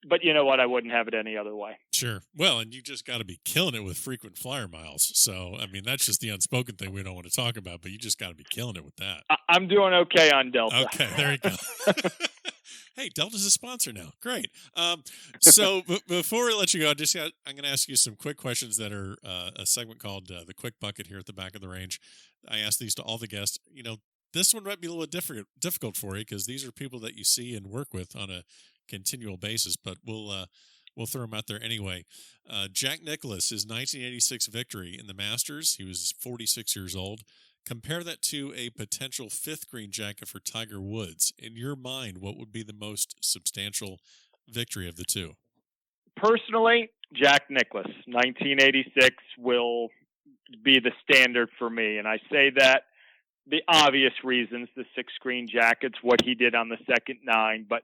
But you know what? I wouldn't have it any other way. Sure. Well, and you just got to be killing it with frequent flyer miles. So, I mean, that's just the unspoken thing we don't want to talk about, but you just got to be killing it with that. I'm doing okay on Delta. Okay, there you go. Hey, Delta's a sponsor now. Great. So before we let you go, I'm going to ask you some quick questions that are a segment called the Quick Bucket here at the back of the range. I ask these to all the guests. You know, this one might be a little difficult for you because these are people that you see and work with on a continual basis, but we'll throw them out there anyway. Jack Nicklaus, his 1986 victory in the Masters, he was 46 years old. Compare that to a potential fifth green jacket for Tiger Woods. In your mind, what would be the most substantial victory of the two? Personally, Jack Nicklaus, 1986 will be the standard for me. And I say that the obvious reasons, the 6 green jackets, what he did on the second 9, but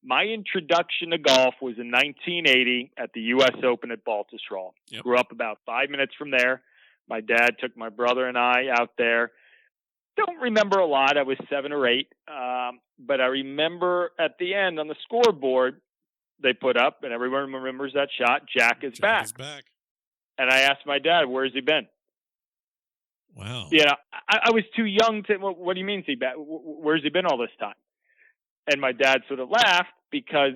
my introduction to golf was in 1980 at the U.S. Open at Baltusrol. Yep. Grew up about 5 minutes from there. My dad took my brother and I out there. Don't remember a lot. I was 7 or 8. But I remember at the end on the scoreboard, they put up, and everyone remembers that shot, Jack is back. And I asked my dad, where's he been? Wow. You know, I was too young to, what do you mean, is he back? Where's he been all this time? And my dad sort of laughed because,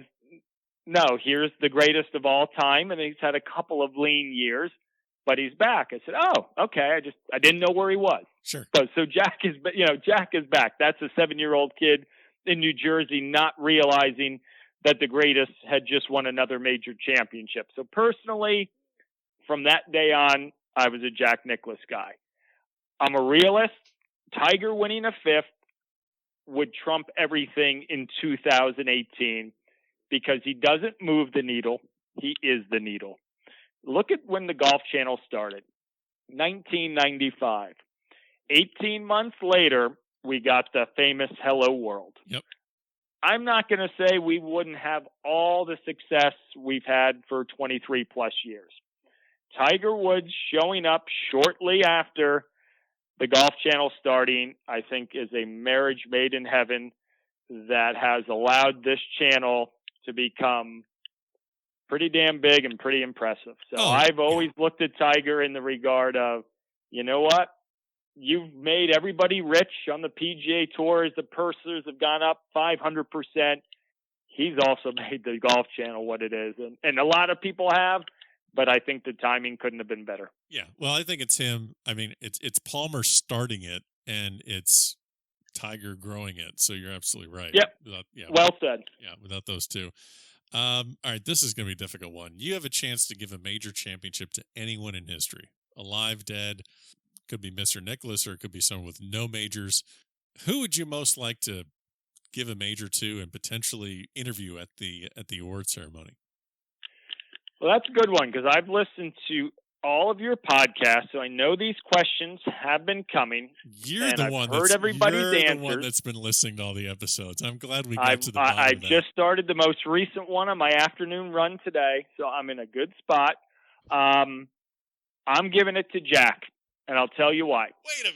no, here's the greatest of all time, and he's had a couple of lean years, but he's back. I said, oh, okay. I didn't know where he was. Sure. So Jack is back. That's a 7-year-old kid in New Jersey not realizing that the greatest had just won another major championship. So personally, from that day on, I was a Jack Nicklaus guy. I'm a realist. Tiger winning a fifth would trump everything in 2018 because he doesn't move the needle. He is the needle. Look at when the Golf Channel started, 1995. 18 months later, we got the famous Hello World. Yep. I'm not going to say we wouldn't have all the success we've had for 23 plus years. Tiger Woods showing up shortly after the Golf Channel starting, I think, is a marriage made in heaven that has allowed this channel to become pretty damn big and pretty impressive. So I've always looked at Tiger in the regard of, you know what? You've made everybody rich on the PGA Tour as the purses have gone up 500%. He's also made the Golf Channel what it is. And a lot of people have, but I think the timing couldn't have been better. Yeah, well, I think it's him. I mean, it's Palmer starting it, and it's Tiger growing it. So you're absolutely right. Yep. Well said. Yeah, without those two. All right, this is going to be a difficult one. You have a chance to give a major championship to anyone in history, alive, dead. Could be Mr. Nicklaus, or it could be someone with no majors. Who would you most like to give a major to and potentially interview at the award ceremony? Well, that's a good one because I've listened to all of your podcasts, so I know these questions have been coming. You're the one that's been listening to all the episodes. I'm glad we got to the bottom I of that. just started the most recent one on my afternoon run today, so I'm in a good spot. I'm giving it to Jack, and I'll tell you why. Wait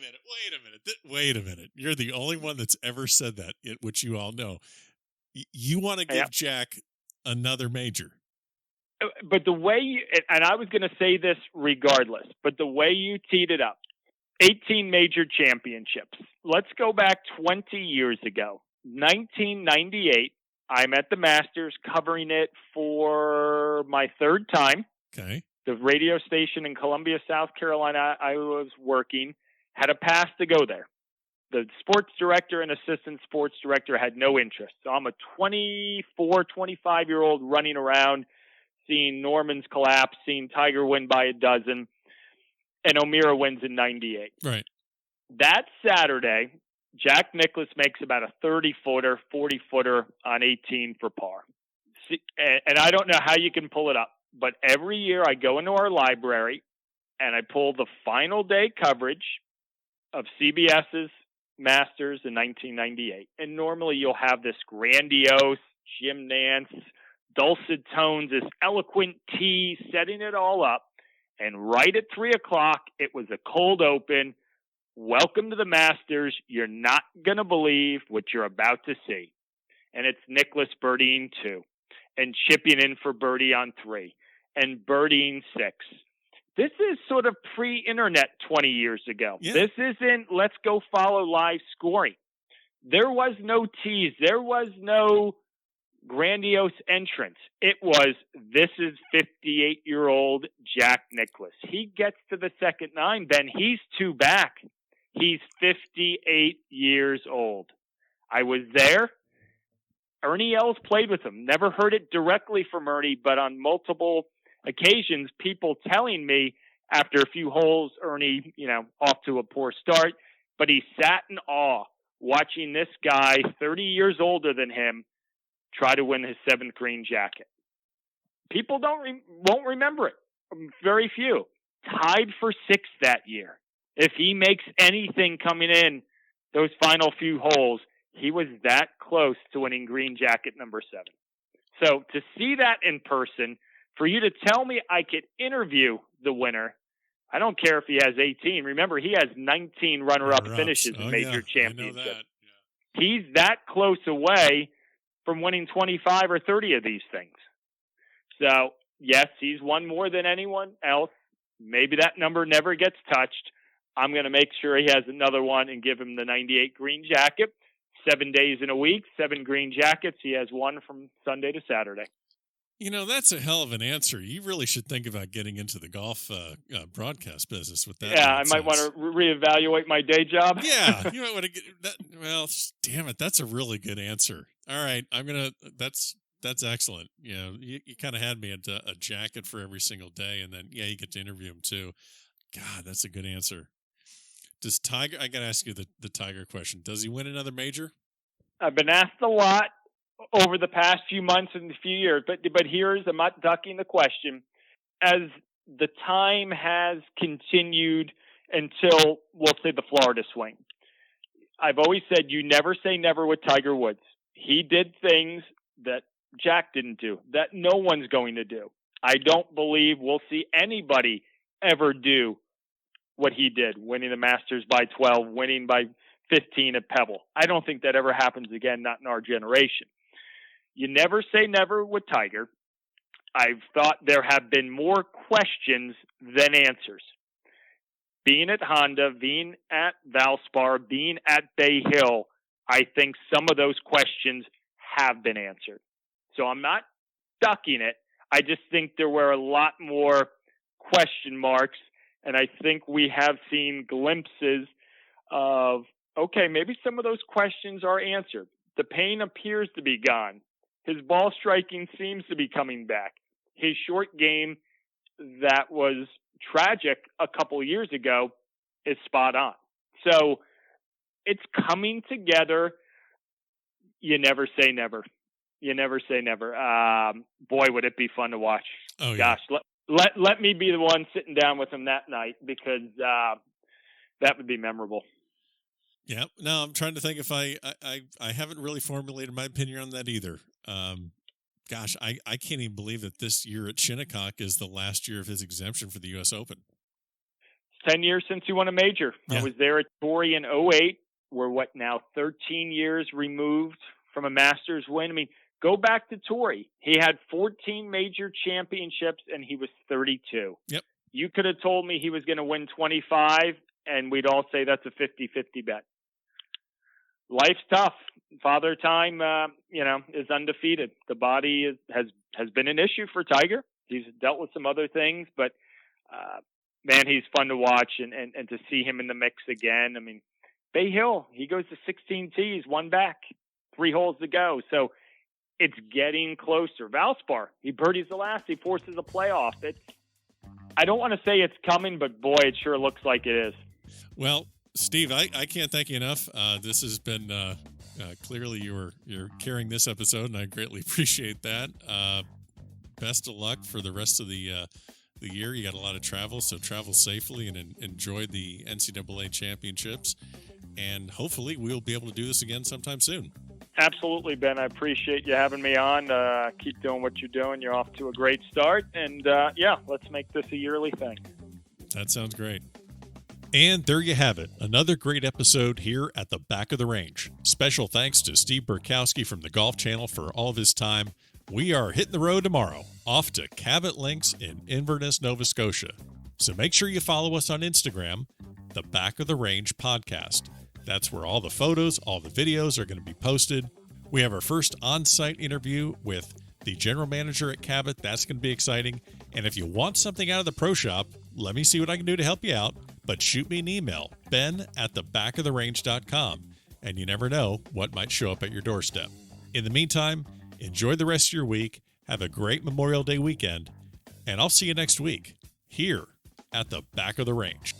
a minute. You're the only one that's ever said that, which you all know. You want to give Jack another major. But the way you, and I was going to say this regardless, but the way you teed it up, 18 major championships. Let's go back 20 years ago, 1998. I'm at the Masters covering it for my third time. Okay. The radio station in Columbia, South Carolina, I was working, had a pass to go there. The sports director and assistant sports director had no interest. So I'm a 24, 25-year-old running around, seeing Norman's collapse, seeing Tiger win by a dozen, and O'Meara wins in 98. Right. That Saturday, Jack Nicklaus makes about a 30-footer, 40-footer on 18 for par. And I don't know how you can pull it up, but every year I go into our library and I pull the final day coverage of CBS's Masters in 1998. And normally you'll have this grandiose Jim Nance, dulcet tones, this eloquent tee, setting it all up. And right at 3 o'clock, it was a cold open. Welcome to the Masters. You're not going to believe what you're about to see. And it's Nicklaus birdieing 2 and chipping in for birdie on 3 and birdieing 6. This is sort of pre-internet 20 years ago. Yeah. This isn't let's go follow live scoring. There was no tease. There was no grandiose entrance. It was, this is 58-year-old Jack Nicklaus. He gets to the second 9, then he's 2 back. He's 58 years old. I was there. Ernie Els played with him. Never heard it directly from Ernie, but on multiple occasions, people telling me after a few holes, Ernie, off to a poor start, but he sat in awe watching this guy 30 years older than him try to win his 7th green jacket. People won't remember it. Very few. Tied for 6th that year. If he makes anything coming in those final few holes, he was that close to winning green jacket number 7. So to see that in person, for you to tell me I could interview the winner, I don't care if he has 18. Remember, he has 19 runner-up finishes in major championships. Yeah. He's that close away from winning 25 or 30 of these things. So, yes, he's won more than anyone else. Maybe that number never gets touched. I'm going to make sure he has another one and give him the 98 green jacket. 7 days in a week, 7 green jackets. He has one from Sunday to Saturday. That's a hell of an answer. You really should think about getting into the golf broadcast business with that. Yeah, nonsense. I might want to reevaluate my day job. Yeah, you might want to get that. Well, damn it, that's a really good answer. All right, that's excellent. You kind of had me at a jacket for every single day, and then you get to interview him too. God, that's a good answer. Does Tiger? I got to ask you the Tiger question. Does he win another major? I've been asked a lot over the past few months and a few years, but I'm not ducking the question. As the time has continued until, we'll say, the Florida swing, I've always said you never say never with Tiger Woods. He did things that Jack didn't do, that no one's going to do. I don't believe we'll see anybody ever do what he did, winning the Masters by 12, winning by 15 at Pebble. I don't think that ever happens again, not in our generation. You never say never with Tiger. I've thought there have been more questions than answers. Being at Honda, being at Valspar, being at Bay Hill, I think some of those questions have been answered. So I'm not ducking it. I just think there were a lot more question marks, and I think we have seen glimpses of, okay, maybe some of those questions are answered. The pain appears to be gone. His ball striking seems to be coming back. His short game that was tragic a couple of years ago is spot on. So it's coming together. You never say never. You never say never. Boy, would it be fun to watch. Oh, yeah. Gosh, let me be the one sitting down with him that night, because that would be memorable. Yeah. No, I'm trying to think if I haven't really formulated my opinion on that either. Gosh, I can't even believe that this year at Shinnecock is the last year of his exemption for the U.S. Open. 10 years since he won a major. Yeah. I was there at Torrey in 2008. We're 13 years removed from a Masters win. I mean, go back to Torrey. He had 14 major championships, and he was 32. Yep. You could have told me he was going to win 25, and we'd all say that's a 50-50 bet. Life's tough. Father Time, is undefeated. The body has been an issue for Tiger. He's dealt with some other things, but man, he's fun to watch, and to see him in the mix again. I mean, Bay Hill, he goes to 16 tees, one back, 3 holes to go. So it's getting closer. Valspar, he birdies the last, he forces a playoff. I don't want to say it's coming, but boy, it sure looks like it is. Well, Steve, I can't thank you enough. This has been clearly you're carrying this episode, and I greatly appreciate that. Best of luck for the rest of the year. You got a lot of travel, so travel safely and enjoy the NCAA championships. And hopefully we'll be able to do this again sometime soon. Absolutely, Ben. I appreciate you having me on. Keep doing what you're doing. You're off to a great start. And, let's make this a yearly thing. That sounds great. And there you have it. Another great episode here at the Back of the Range. Special thanks to Steve Burkowski from the Golf Channel for all of his time. We are hitting the road tomorrow, off to Cabot Links in Inverness, Nova Scotia. So make sure you follow us on Instagram, the Back of the Range Podcast. That's where all the photos, all the videos are going to be posted. We have our first on-site interview with the general manager at Cabot. That's going to be exciting. And if you want something out of the pro shop, let me see what I can do to help you out. But shoot me an email, ben@thebackoftherange.com. And you never know what might show up at your doorstep. In the meantime, enjoy the rest of your week. Have a great Memorial Day weekend. And I'll see you next week here at the Back of the Range.